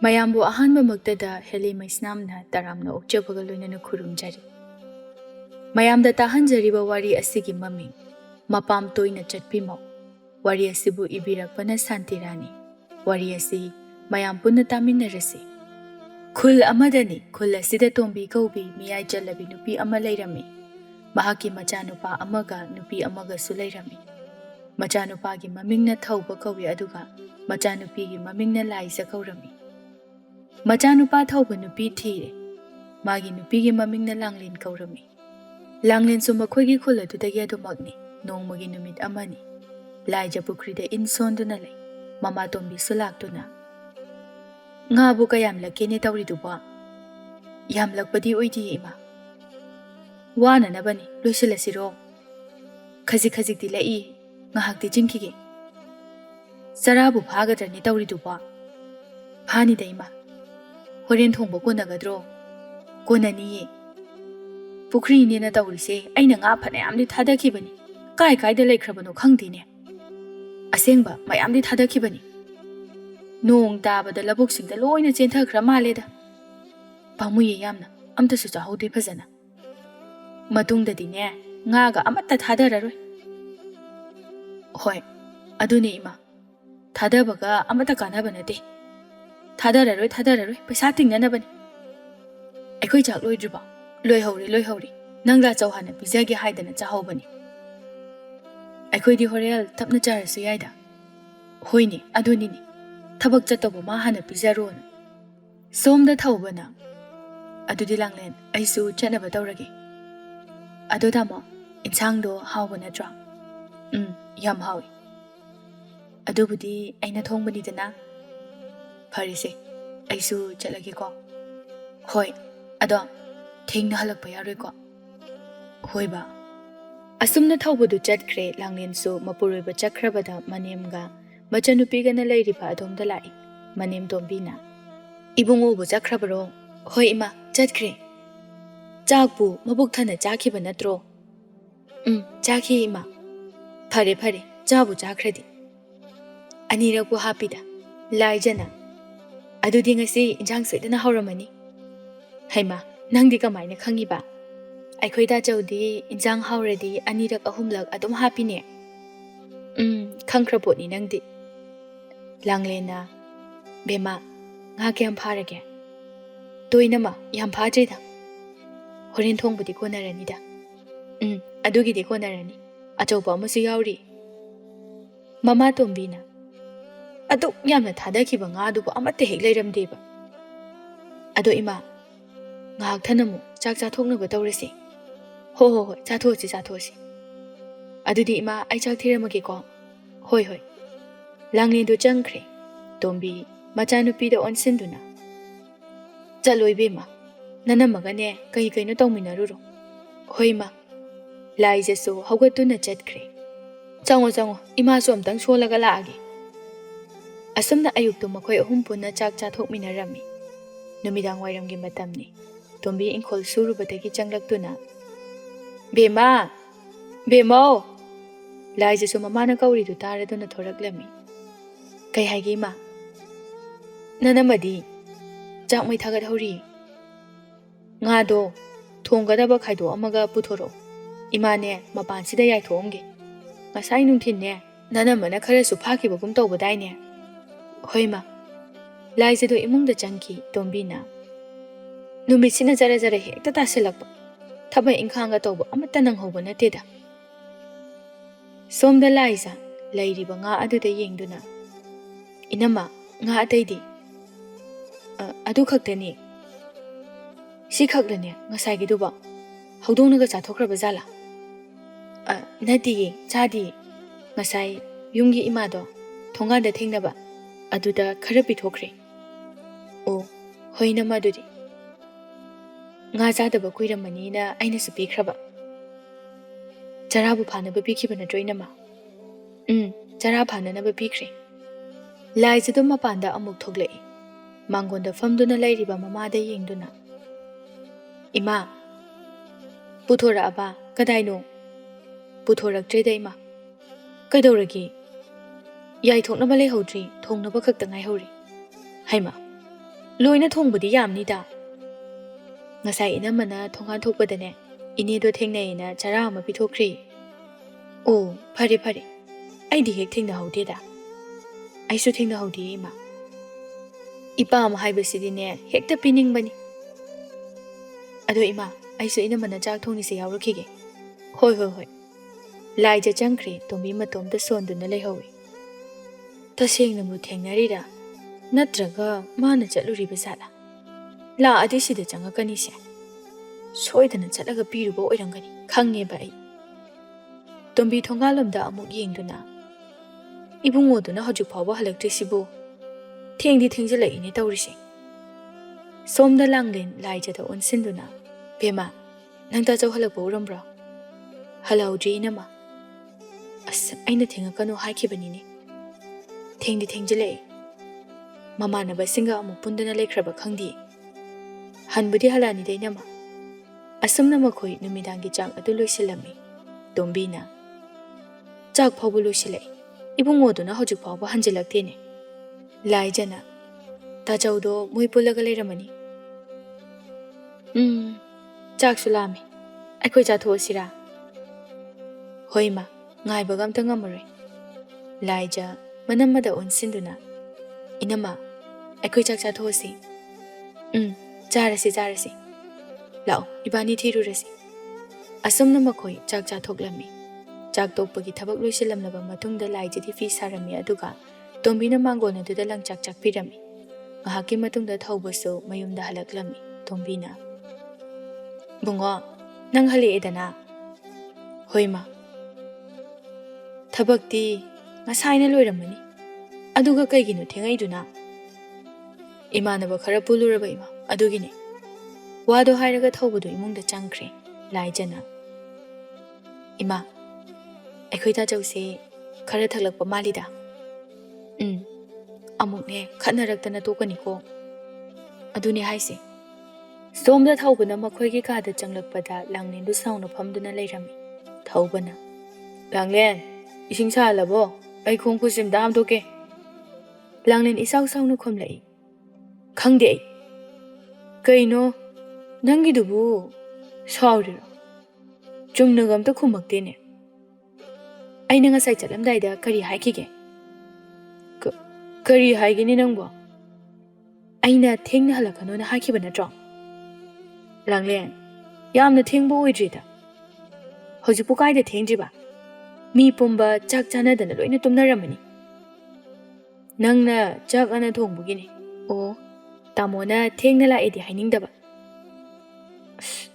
ꯃꯌꯥꯝꯕꯨ ꯑꯍꯥꯟꯕꯃꯛꯇꯗ ꯍꯦꯂꯤ ꯃꯩꯁꯅꯥꯝꯅ ꯇꯔꯥꯝꯅ ꯑꯣꯛꯆꯕꯒ ꯂꯣꯏꯅꯅ ꯈꯨꯔꯨꯝꯖꯔꯤ꯫ ꯃꯌꯥꯝꯗ ꯇꯥꯍꯟꯖꯔꯤꯕ ꯋꯥꯔꯤ ꯑꯁꯤꯒꯤ ꯃꯃꯤꯡ ꯃꯄꯥꯝ ꯇꯣꯏꯅ ꯆꯠꯄꯤꯃꯧ꯫ ꯋꯥꯔꯤ ꯑꯁꯤꯕꯨ ꯏꯕꯤꯔꯛꯄꯅ ꯁꯥꯟꯇꯤꯔꯥꯅꯤ꯫ ꯋꯥꯔꯤ ꯑꯁꯤ ꯃꯌꯥꯝ ꯄꯨꯟꯅ ꯇꯥꯃꯤꯟꯅꯔꯁꯤ꯫ ꯈꯨꯜ ꯑꯃꯗꯅꯤ, ꯈꯨꯜ ꯑꯁꯤꯗ ꯇꯣꯝꯕꯤ ꯀꯧꯕꯤ ꯃꯤꯌꯥꯏ ꯆꯜꯂꯕꯤ ꯅꯨꯄꯤ ꯑꯃ ꯂꯩꯔꯝꯃꯤ꯫ ꯃꯍꯥꯛꯀꯤ ꯃꯆꯥꯅꯨꯄꯥ ꯑꯃꯒ ꯅꯨꯄꯤ ꯑꯃꯒꯁꯨ ꯂꯩꯔꯝꯃꯤ꯫ ꯃꯆꯥꯅꯨꯄꯥꯒꯤ ꯃꯃꯤꯡꯅ ꯊꯧꯕ ꯀꯧꯏ, ꯑꯗꯨꯒ ꯃꯆꯥꯅꯨꯄꯤꯒꯤ ꯃꯃꯤꯡꯅ ꯂꯥꯏꯖ ꯀꯧꯔꯝꯃꯤ꯫ ꯃꯆꯥꯅꯨꯄꯥ ꯊꯧꯕ ꯅꯨꯄꯤ ꯊꯤꯔꯦ꯫ ꯃꯥꯒꯤ ꯅꯨꯄꯤꯒꯤ ꯃꯃꯤꯡꯅ ꯂꯥꯡꯂꯦꯟ ꯀꯧꯔꯝꯃꯤ꯫ ꯂꯥꯡꯂꯦꯟꯁꯨ ꯃꯈꯣꯏꯒꯤ ꯈꯨꯜ ꯑꯗꯨꯗꯒꯤ ꯑꯗꯨꯃꯛꯅꯤ꯫ ꯅꯣꯡꯃꯒꯤ ꯅꯨꯃꯤꯠ ꯑꯃꯅꯤ꯫ ꯂꯥꯏꯖ ꯄꯨꯈ꯭ꯔꯤꯗ ꯏꯟ ꯁꯣꯟꯗꯨꯅ ꯂꯩ꯫ ꯃꯃꯥ ꯇꯣꯝꯕꯤꯁꯨ ꯂꯥꯛꯇꯨꯅ, "ꯉꯥꯕꯨ ꯀꯌꯥꯝ ꯂꯛꯀꯦꯅꯦ ꯇꯧꯔꯤꯗꯨꯕꯣ?" "ꯌꯥꯝꯂꯛꯄꯗꯤ ꯑꯣꯏꯗꯤꯌꯦ ꯏꯃꯥ." "ꯋꯥꯅꯅꯕꯅꯤ, ꯂꯣꯏꯁꯤꯜꯂꯁꯤꯔꯣ?" "ꯈꯖꯤꯛ ꯈꯖꯤꯛꯇꯤ ꯂꯛꯏ, ꯉꯥꯏꯍꯥꯛꯇꯤ ꯆꯤꯡꯈꯤꯒꯦ." "ꯆꯔꯥꯕꯨ ꯐꯥꯒꯗ꯭ꯔꯅꯦ ꯇꯧꯔꯤꯗꯨꯕꯣ?" "ꯐꯥꯅꯤꯗ ꯏꯃꯥ." "ꯍꯣꯔꯦꯟ ꯊꯣꯡꯕ ꯀꯣꯟꯅꯒꯗ꯭ꯔꯣ?" "ꯀꯣꯟꯅꯅꯤꯌꯦ." "ꯄꯨꯈ꯭ꯔꯤꯅꯦꯅ ꯇꯧꯔꯤꯁꯦ, ꯑꯩꯅ ꯉꯥ ꯐꯅꯌꯥꯝꯗꯤ ꯊꯥꯗꯈꯤꯕꯅꯤ, ꯀꯥꯏꯗ ꯂꯩꯈ꯭ꯔꯕꯅꯣ ꯈꯪꯗꯦꯅꯦ." "ꯑꯁꯦꯡꯕ ꯃꯌꯥꯝꯗꯤ ꯊꯥꯗꯈꯤꯕꯅꯤ, ꯅꯣꯡ ꯇꯥꯕꯗ ꯂꯧꯕꯨꯛꯁꯤꯡꯗ ꯂꯣꯏꯅ ꯆꯦꯟꯊꯈ꯭ꯔ ꯃꯥꯜꯂꯦꯗ." "ꯄꯥꯝꯃꯨꯏꯌꯦ ꯌꯥꯝꯅ, ꯑꯝꯇꯁꯨ ꯆꯥꯍꯧꯗꯦ ꯐꯖꯅ." "ꯃꯇꯨꯡꯗꯗꯤꯅꯦ, ꯉꯥꯒ ꯑꯃꯠꯇ ꯊꯥꯗꯔꯔꯣꯏ." "ꯍꯣꯏ, ꯑꯗꯨꯅꯦ ꯏꯃꯥ, ꯊꯥꯗꯕꯒ ꯑꯃꯠꯇ ꯀꯥꯟꯅꯕ ꯅꯠꯇꯦ. ꯊꯥꯗꯔꯔꯣꯏ, ꯄꯩꯁా ꯇꯤꯡꯅꯅꯕꯅꯤ." "ꯑꯩꯈꯣꯏ ꯆꯥꯛ ꯂꯣꯏꯗ꯭ꯔꯤꯕꯣ?" ꯂꯣꯏꯍꯧꯔꯦ. ꯅꯪꯗ ꯆꯧ ꯍꯥꯟꯅ ꯄꯤꯖꯒꯦ ꯍꯥꯏꯗꯅ ꯆꯥꯍꯧꯕꯅꯤ." "ꯑꯩꯈꯣꯏꯗꯤ ꯍꯣꯔꯦꯟ ꯇꯞꯅ ꯆꯥꯔꯁꯨ ꯌꯥꯏꯗ." "ꯍꯣꯏꯅꯦ, ꯑꯗꯨꯅꯤꯅꯦ, ꯊꯕꯛ ꯆꯠꯇꯧꯕ ꯃꯥ ꯍꯥꯟꯅ ꯄꯤꯖꯔꯣꯅ." ꯁꯣꯝꯗ ꯊꯧꯕꯅ, "ꯑꯗꯨꯗꯤ ꯂꯥꯡꯂꯦꯟ, ꯑꯩꯁꯨ ꯆꯠꯅꯕ ꯇꯧꯔꯒꯦ." "ꯑꯗꯣ ꯇꯥꯃꯣ, ꯏꯟꯁꯥꯡꯗꯣ ꯍꯥꯎꯕ ꯅꯠꯇ꯭ꯔꯣ?" "ꯌꯥꯝ ꯍꯥꯎꯏ." "ꯑꯗꯨꯕꯨꯗꯤ ꯑꯩꯅ ꯊꯣꯡꯕꯅꯤꯗꯅ." "ꯐꯔꯦꯁꯦ, ꯑꯩꯁꯨ ꯆꯠꯂꯒꯦꯀꯣ." "ꯍꯣꯏ, ꯑꯗꯣ ꯊꯦꯡꯅ ꯍꯜꯂꯛꯄ ꯌꯥꯔꯣꯏꯀꯣ?" "ꯍꯣꯏ ꯕꯥ." ꯑꯁꯨꯝꯅ ꯊꯧꯕꯗꯨ ꯆꯠꯈ꯭ꯔꯦ꯫ ꯂꯥꯡꯂꯦꯟꯁꯨ ꯃꯄꯨꯔꯣꯏꯕ ꯆꯠꯈ꯭ꯔꯕꯗ ꯃꯅꯦꯝꯒ ꯃꯆꯟꯅꯨꯄꯤꯒꯅ ꯂꯩꯔꯤꯕ ꯑꯗꯣꯝꯗ ꯂꯥꯛꯏ꯫ ꯃꯅꯦꯝ ꯇꯣꯝꯕꯤꯅ, "ꯏꯕꯨꯡꯉꯣꯕꯨ ꯆꯠꯈ꯭ꯔꯕꯔꯣ?" "ꯍꯣꯏ ꯏꯃꯥ, ꯆꯠꯈ꯭ꯔꯦ." "ꯆꯥꯛꯄꯨ ꯃꯕꯨꯛ ꯊꯟꯅ ꯆꯥꯈꯤꯕ ꯅꯠꯇ꯭ꯔꯣ?" "ꯆꯥꯈꯤ ꯏꯃꯥ." "ꯐꯔꯦ, ꯆꯥꯕꯨ ꯆꯥꯈ꯭ꯔꯗꯤ." "ꯑꯅꯤꯔꯛꯄꯨ ꯍꯥꯞꯄꯤꯗ." ꯂꯥꯏꯖꯅ, "ꯑꯗꯨꯗꯤ ꯉꯁꯤ ꯏꯟꯖꯥꯡ ꯁꯣꯏꯗꯅ ꯍꯧꯔꯝꯃꯅꯤ." "ꯍꯩꯃꯥ, ꯅꯪꯗꯤ ꯀꯃꯥꯏꯅ ꯈꯪꯉꯤꯕ?" "ꯑꯩꯈꯣꯏ ꯇꯥꯆꯧꯗꯤ ꯏꯟꯖꯥꯡ ꯍꯥꯎꯔꯗꯤ ꯑꯅꯤꯔꯛ ꯑꯍꯨꯝꯂꯛ ꯑꯗꯨꯝ ꯍꯥꯞꯄꯤꯅꯦ." "ꯈꯪꯈ꯭ꯔ ꯄꯣꯠꯅꯤ ꯅꯪꯗꯤ." ꯂꯥꯡꯂꯦꯟꯅ, "ꯕꯦꯝꯃ, ꯉꯥ ꯀꯌꯥꯝ ꯐꯥꯔꯒꯦ?" "ꯇꯣꯏꯅꯃ, ꯌꯥꯝ ꯐꯥꯗ꯭ꯔꯤꯗ." "ꯍꯣꯔꯦꯟ ꯊꯣꯡꯕꯗꯤ ꯀꯣꯟꯅꯔꯅꯤꯗ." "ꯑꯗꯨꯒꯤꯗꯤ ꯀꯣꯟꯅꯔꯅꯤ, ꯑꯆꯧꯕ ꯑꯃꯁꯨ ꯌꯥꯎꯔꯤ." ꯃꯃꯥ ꯇꯣꯝꯕꯤꯅ, "ꯑꯗꯨꯛ ꯌꯥꯝꯅ ꯊꯥꯗꯈꯤꯕ ꯉꯥꯗꯨꯕꯨ ꯑꯃꯠꯇ ꯍꯦꯛ ꯂꯩꯔꯝꯗꯦꯕ." "ꯑꯗꯣ ꯏꯃꯥ, ꯉꯥꯏꯍꯥꯛ ꯊꯅꯃꯨꯛ ꯆꯥꯛ ꯆꯥꯊꯣꯛꯅꯕ ꯇꯧꯔꯁꯤ." ꯍꯣꯏ, ꯆꯥꯊꯣꯛꯑꯁꯤ." "ꯑꯗꯨꯗꯤ ꯏꯃꯥ, ꯑꯩ ꯆꯥꯛ ꯊꯤꯔꯝꯃꯒꯦꯀꯣ." "ꯍꯣꯏ." ꯂꯥꯡꯂꯦꯟꯗꯨ ꯆꯪꯈ꯭ꯔꯦ꯫ ꯇꯣꯝꯕꯤ ꯃꯆꯥꯅꯨꯄꯤꯗ ꯑꯣꯟꯁꯤꯟꯗꯨꯅ, "ꯆꯠꯂꯣ ꯏꯕꯦꯝꯃ, ꯅꯅꯝꯃꯒꯅꯦ ꯀꯩꯅꯣ ꯇꯧꯃꯤꯟꯅꯔꯨꯔꯣ." "ꯍꯣꯏ ꯏꯃꯥ." ꯂꯥꯏꯖꯁꯨ ꯍꯧꯒꯠꯇꯨꯅ ꯆꯠꯈ꯭ꯔꯦ꯫ ꯆꯪꯉꯣ, ꯏꯃꯥꯁꯨ ꯑꯝꯇꯪ ꯁꯣꯜꯂꯒ ꯂꯥꯛꯑꯒꯦ." ꯑꯁꯨꯝꯅ ꯑꯌꯨꯛꯇꯨ ꯃꯈꯣꯏ ꯑꯍꯨꯝ ꯄꯨꯟꯅ ꯆꯥꯛ ꯆꯥꯊꯣꯛꯃꯤꯟꯅꯔꯝꯃꯤ꯫ ꯅꯨꯃꯤꯗꯥꯡ ꯋꯥꯏꯔꯝꯒꯤ ꯃꯇꯝꯅꯤ꯫ ꯇꯣꯝꯕꯤ ꯏꯪꯈꯣꯜ ꯁꯨꯔꯨꯕꯗꯒꯤ ꯆꯪꯂꯛꯇꯨꯅ, "ꯕꯦꯝꯃꯧ!" ꯂꯥꯏꯖꯁꯨ ꯃꯃꯥꯅ ꯀꯧꯔꯤꯗꯨ ꯇꯥꯔꯗꯨꯅ ꯊꯣꯔꯛꯂꯝꯃꯤ꯫ "ꯀꯩ ꯍꯥꯏꯒꯦ ꯏꯃꯥ?" "ꯅꯅꯝꯃꯗꯤ?" "ꯆꯥꯛ ꯃꯩ ꯊꯥꯒꯠꯍꯧꯔꯤ." "ꯉꯥꯗꯣ ꯊꯣꯡꯒꯗꯕ ꯈꯥꯏꯗꯣꯛꯑꯝꯃꯒ ꯄꯨꯊꯣꯔꯛꯑꯣ, ꯏꯃꯥꯅꯦ ꯃꯄꯥꯟꯁꯤꯗ ꯌꯥꯏꯊꯣꯛꯑꯝꯒꯦ. ꯉꯁꯥꯏ ꯅꯨꯡꯊꯤꯟꯅꯦ ꯅꯅꯝꯃꯅ ꯈꯔꯁꯨ ꯐꯥꯈꯤꯕꯒꯨꯝ ꯇꯧꯕꯗꯥꯏꯅꯦ." "ꯍꯣꯏ ꯏꯃꯥ." ꯂꯥꯏꯖꯗꯣ ꯏꯃꯨꯡꯗ ꯆꯪꯈꯤ꯫ ꯇꯣꯝꯕꯤꯅ, "ꯅꯨꯃꯤꯠꯁꯤꯅ ꯖꯔ ꯍꯦꯛꯇ ꯇꯥꯁꯤꯜꯂꯛꯄ, ꯊꯕꯛ ꯏꯪꯈꯥꯡꯒ ꯇꯧꯕ ꯑꯃꯠꯇ ꯅꯪꯍꯧꯕ ꯅꯠꯇꯦꯗ." ꯁꯣꯝꯗ ꯂꯥꯏꯖ ꯂꯩꯔꯤꯕ ꯉꯥ ꯑꯗꯨꯗ ꯌꯦꯡꯗꯨꯅ, "ꯏꯅꯝꯃ, ꯉꯥ ꯑꯇꯩꯗꯤ?" "ꯑꯗꯨ ꯈꯛꯇꯅꯤ." "ꯁꯤ ꯈꯛꯂꯅꯦ ꯉꯁꯥꯏꯒꯤꯗꯨꯕꯣ? ꯍꯧꯗꯣꯡꯅꯒ ꯆꯥꯊꯣꯛꯈ꯭ꯔꯕ ꯖꯥꯠꯂꯥ?" "ꯅꯠꯇꯤꯌꯦ, ꯆꯥꯗꯤꯌꯦ. ꯉꯁꯥꯏ ꯌꯨꯝꯒꯤ ꯏꯃꯥꯗꯣ ꯊꯣꯡꯒꯥꯟꯗ ꯊꯦꯡꯅꯕ, ꯑꯗꯨꯗ ꯈꯔ ꯄꯤꯊꯣꯛꯈ꯭ꯔꯦ." "ꯑꯣ, ꯍꯣꯏ ꯏꯅꯝꯃ, ꯑꯗꯨꯗꯤ ꯉꯥ ꯆꯥꯗꯕ ꯀꯨꯏꯔꯝꯃꯅꯤꯅ ꯑꯩꯅꯁꯨ ꯄꯤꯈ꯭ꯔꯕ." "ꯆꯔꯥꯕꯨ ꯐꯥꯅꯕ ꯄꯤꯈꯤꯕ ꯅꯠꯇ꯭ꯔꯣ ꯏꯅꯝꯃ?" "ꯆꯔꯥ ꯐꯥꯅꯅꯕ ꯄꯤꯈ꯭ꯔꯦ." ꯂꯥꯏꯖꯗꯨ ꯃꯄꯥꯟꯗ ꯑꯃꯨꯛ ꯊꯣꯛꯂꯛꯏ꯫ ꯃꯥꯡꯒꯣꯟꯗ ꯐꯝꯗꯨꯅ ꯂꯩꯔꯤꯕ ꯃꯃꯥꯗ ꯌꯦꯡꯗꯨꯅ, "ꯏꯃꯥ, ꯄꯨꯊꯣꯔꯛꯑꯕ? ꯀꯗꯥꯏꯅꯣ?" "ꯄꯨꯊꯣꯔꯛꯇ꯭ꯔꯦꯗ ꯏꯃꯥ." "ꯀꯩꯗꯧꯔꯒꯦ?" "ꯌꯥꯏꯊꯣꯛꯅꯕ ꯂꯩꯍꯧꯗ꯭ꯔꯤ, ꯊꯣꯡꯅꯕ ꯈꯛꯇ ꯉꯥꯏꯍꯧꯔꯤ." "ꯍꯩꯃꯥ, Loina thongbudi yamnida. Ngasai inamana thongan thokpadane inedo thengnayina chara ama pithokri. Oh, phare phare. Aidi hek thengna haudeda. Aisu thengna haudi ima. Ipa ama haibasidine hekta piningbani. Ado ima, aisu inamana chak thongnise yaurukige. Hoi hoi hoi. Laija changkre tombi matomda sonduna lehoi. Tasengnamu thengnarira natraga mana chatluriba sala. La adisida changakanise. Soidana chatlaga piruba oirangani khangeba ai. Tombi thongalomda amuk yengduna. Ibungoduna hajik phawba halaktrisibu. Thengdi thengjalai tawrisi. Somda langlen laijada onsinduna. Bema, nangta chaw halakba urambra. Halaudri inama. As aina thengakano haikibanini. Thengdi thengjalai. Mamanaba singa amuk pundana lekraba khangdi. Hanbudi halani dainama. Asumna makhoi numidangi chak adu loisilami. Tombina. Chak phawba loisilai. Ibungoduna hajik phawba hanjalaktene. Laijana. Tajawdo mui pulaga leiramani. Chak sulami. Aikoi chathuasira. Hoima, ngaibaga amta ngamare. Laija manamada onsinduna. Inama, aikoi chak chathuasi. Charasi. Lao, ibani thirurasi. Asumna makhoi chak chathoklami. Chak tokpagi thabak loisilamnaba matungda laijadi fi sarami aduga tombina mangolna duda lang chak pirami. Ngahaki matungda thawbasu mayumda halaklami. Tombina. Bungo, nang hali edana. Hoima. Thabakti ngasayna loiramani. Aduga kaigino thengaiduna. Imanaba khara puluraba ima. Adugini. Wado hairaga thawbadu imungda changkre. Laijana. Ima. Aikoi tajawse khara thaklakpa malida. Amukne khatnaraktana tokaniko. Aduni haise. Somda thawbana makhoigi kada changlakpada langlendu sauna phamduna leirami. Thawbana. Langlen, ising salabo. Ai khong khusim dam toke. Langlen isaw sauna khomlai. Khangde ai. Kaino nangidubu saurira. Chumnagamta khumaktene. Aina ngasai chatlamdaida kari haikige. Kari haigini nangbo. Aina thengna halakano na haikiba natro. Langlen, yamna thengbo oidrida. Hojipu kaida thengjiba. Mi pumba chak chanadana loina tumnaramani. Nangna chak ana thongbugini. Oh, tamona thengna laedi hainingdaba.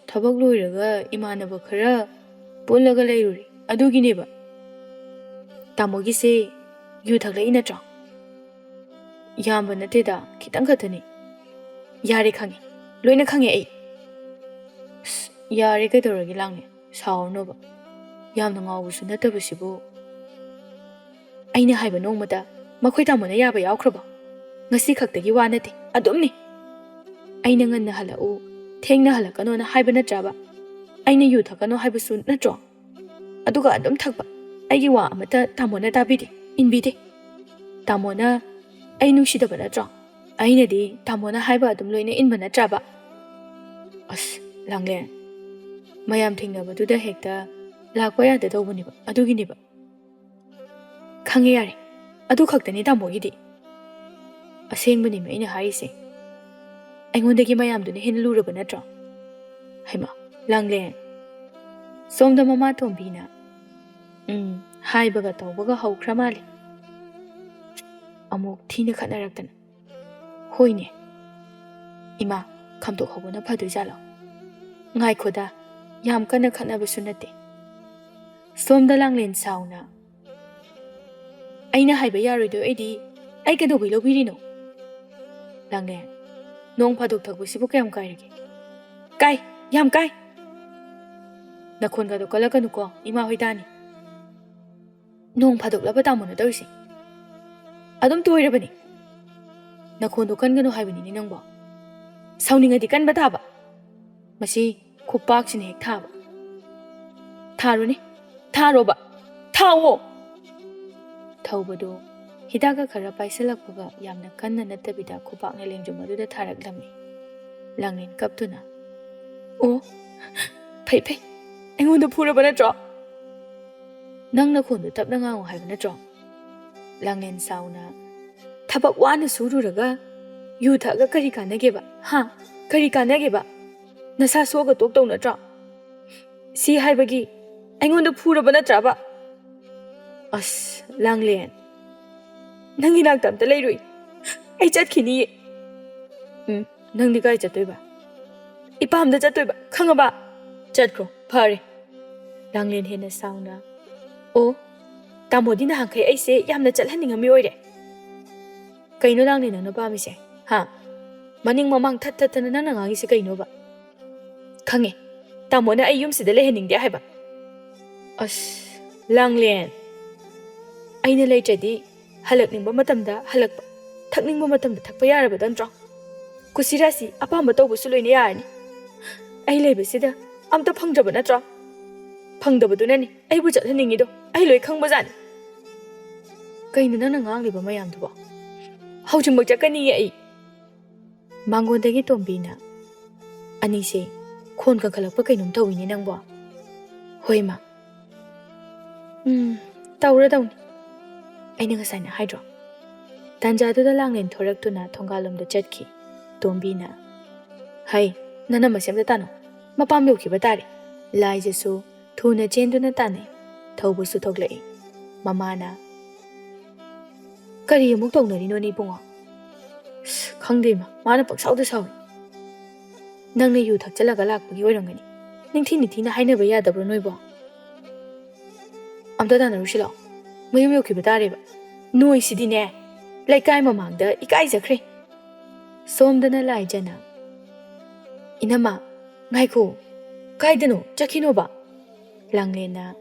Thabak loiraga imanaba khara pullaga leiruri. Adugineba. Tamogise yu thaklai natro. Yamba nateda kitang khatani. Yare khangi. Loina khangi ai. Yare kaidoragi langne. Saurnoba. Yamna ngawbusu natabasibu. Aina haiba nongmada makhoi tamona yaba yawkraba. Ngasi khaktagi wa nate. Adumni. Aina nganna halau. Thengna halakano na haiba natraba. Aina yu thakano haibasu natro. Aduga adum thakba. Aigi wa amata tamona tabide. Inbide. Tamona ai nungsidaba natro. Aina di tamona haiba adum loina inba natraba. As, Langlen. Mayam thingnabatuda hekta lakpa yada tawbaniba. Aduginiba. Khange yare. Adu khaktani tamogidi. Asengbani aina harise. Aingondagi mayamduna hen luraba natro. Haima, Langlen. Somda mama tombina. Haibaga tawbaga hawkra mali. Amuk thina khatnaraktana. Hoine. Ima, khamtok hawbana phadoi jalo. Ngai khoda, yam kana khatnabasu nate. Somda Langlen sauna. Aina haiba yaroido aidi, ai kadobai lobirino. Langlen, nong phadok thakbasibu kayam kairage. Kai, yam kai. Nakhon gado kalakanuko, ima hoidani. Nong phadok laba tamona tawisi. Adum toirabani. Nakhon do kangano haibani ni nangbo. Sauningadi kanba thaba. Masi khupak sin hek thaba. Tharuni. Tharoba. Thawo. Thawbado Hidaga khara paisalakpaga yamna kanna nattabida khupakna lengjum aduda tharaklammi. Langlin kaptuna. Oh, phai phai. Aingonda phuraba natro? Nangna khondu tapna ngango haiba natro? Langlin sauna. Thabak wana sururaga yu thaga kari kanageba. Ha, kari kanageba. Nasa soga toktaw natro? Si haibagi aingonda phuraba natraba? As, Langlin. Nangi nagtamta leirui. Ai chatkini. Nangdi kai chatoiba. Ipamda chatoiba. Khangaba. Chatkro. Phare. Langlin hena sauna. Oh, tamodi na hangkai aise yamna chalhaningami oire. Kaino Langlin nangna pamise? Ha. Maning mamang thattana nana ngangise kaino ba? Khange. Tamona ai yumsida leheningde haiba. As, Langlin. Aina leitradi halakningba matamda halakpa. Thakningba matamda thakpa yaraba dantro. Kusirasi apamba tawbusu loina yarani. Ai leibasida amta phangdraba natro? Phangdabadunani aibu chathaningido ai loi khangbajani. Kaino nana ngangliba mayamduba? Haujingmak chakani ai. Mangondagi tombina. Anise khon kangkhalakpa kainom tawini nangbo. Hoima. Tawradawni. Aina ngasayna haidro. Tanjaduda Langlin thoraktuna thongalomda chatki. Tombina. Hai, nana masemda tano. Mapam yokhiba tare. Laijasu thuna chenduna tane. Thaubusu thoglai. Mamana. Kari amuk tawnarino ni bunga? Khangde ma, mana paksawda sawi. Nangna yu thakchalaga lakpagi oirangani. Ningthina hainaba yadabro noibo. Amta tanarushilo. Mayum yokhiba tareba. Noi sidine. Laikai mamangda ikai jakhre. Somdana laijana. Inama, ngaiko. Kaidano, chakino ba? Langlena.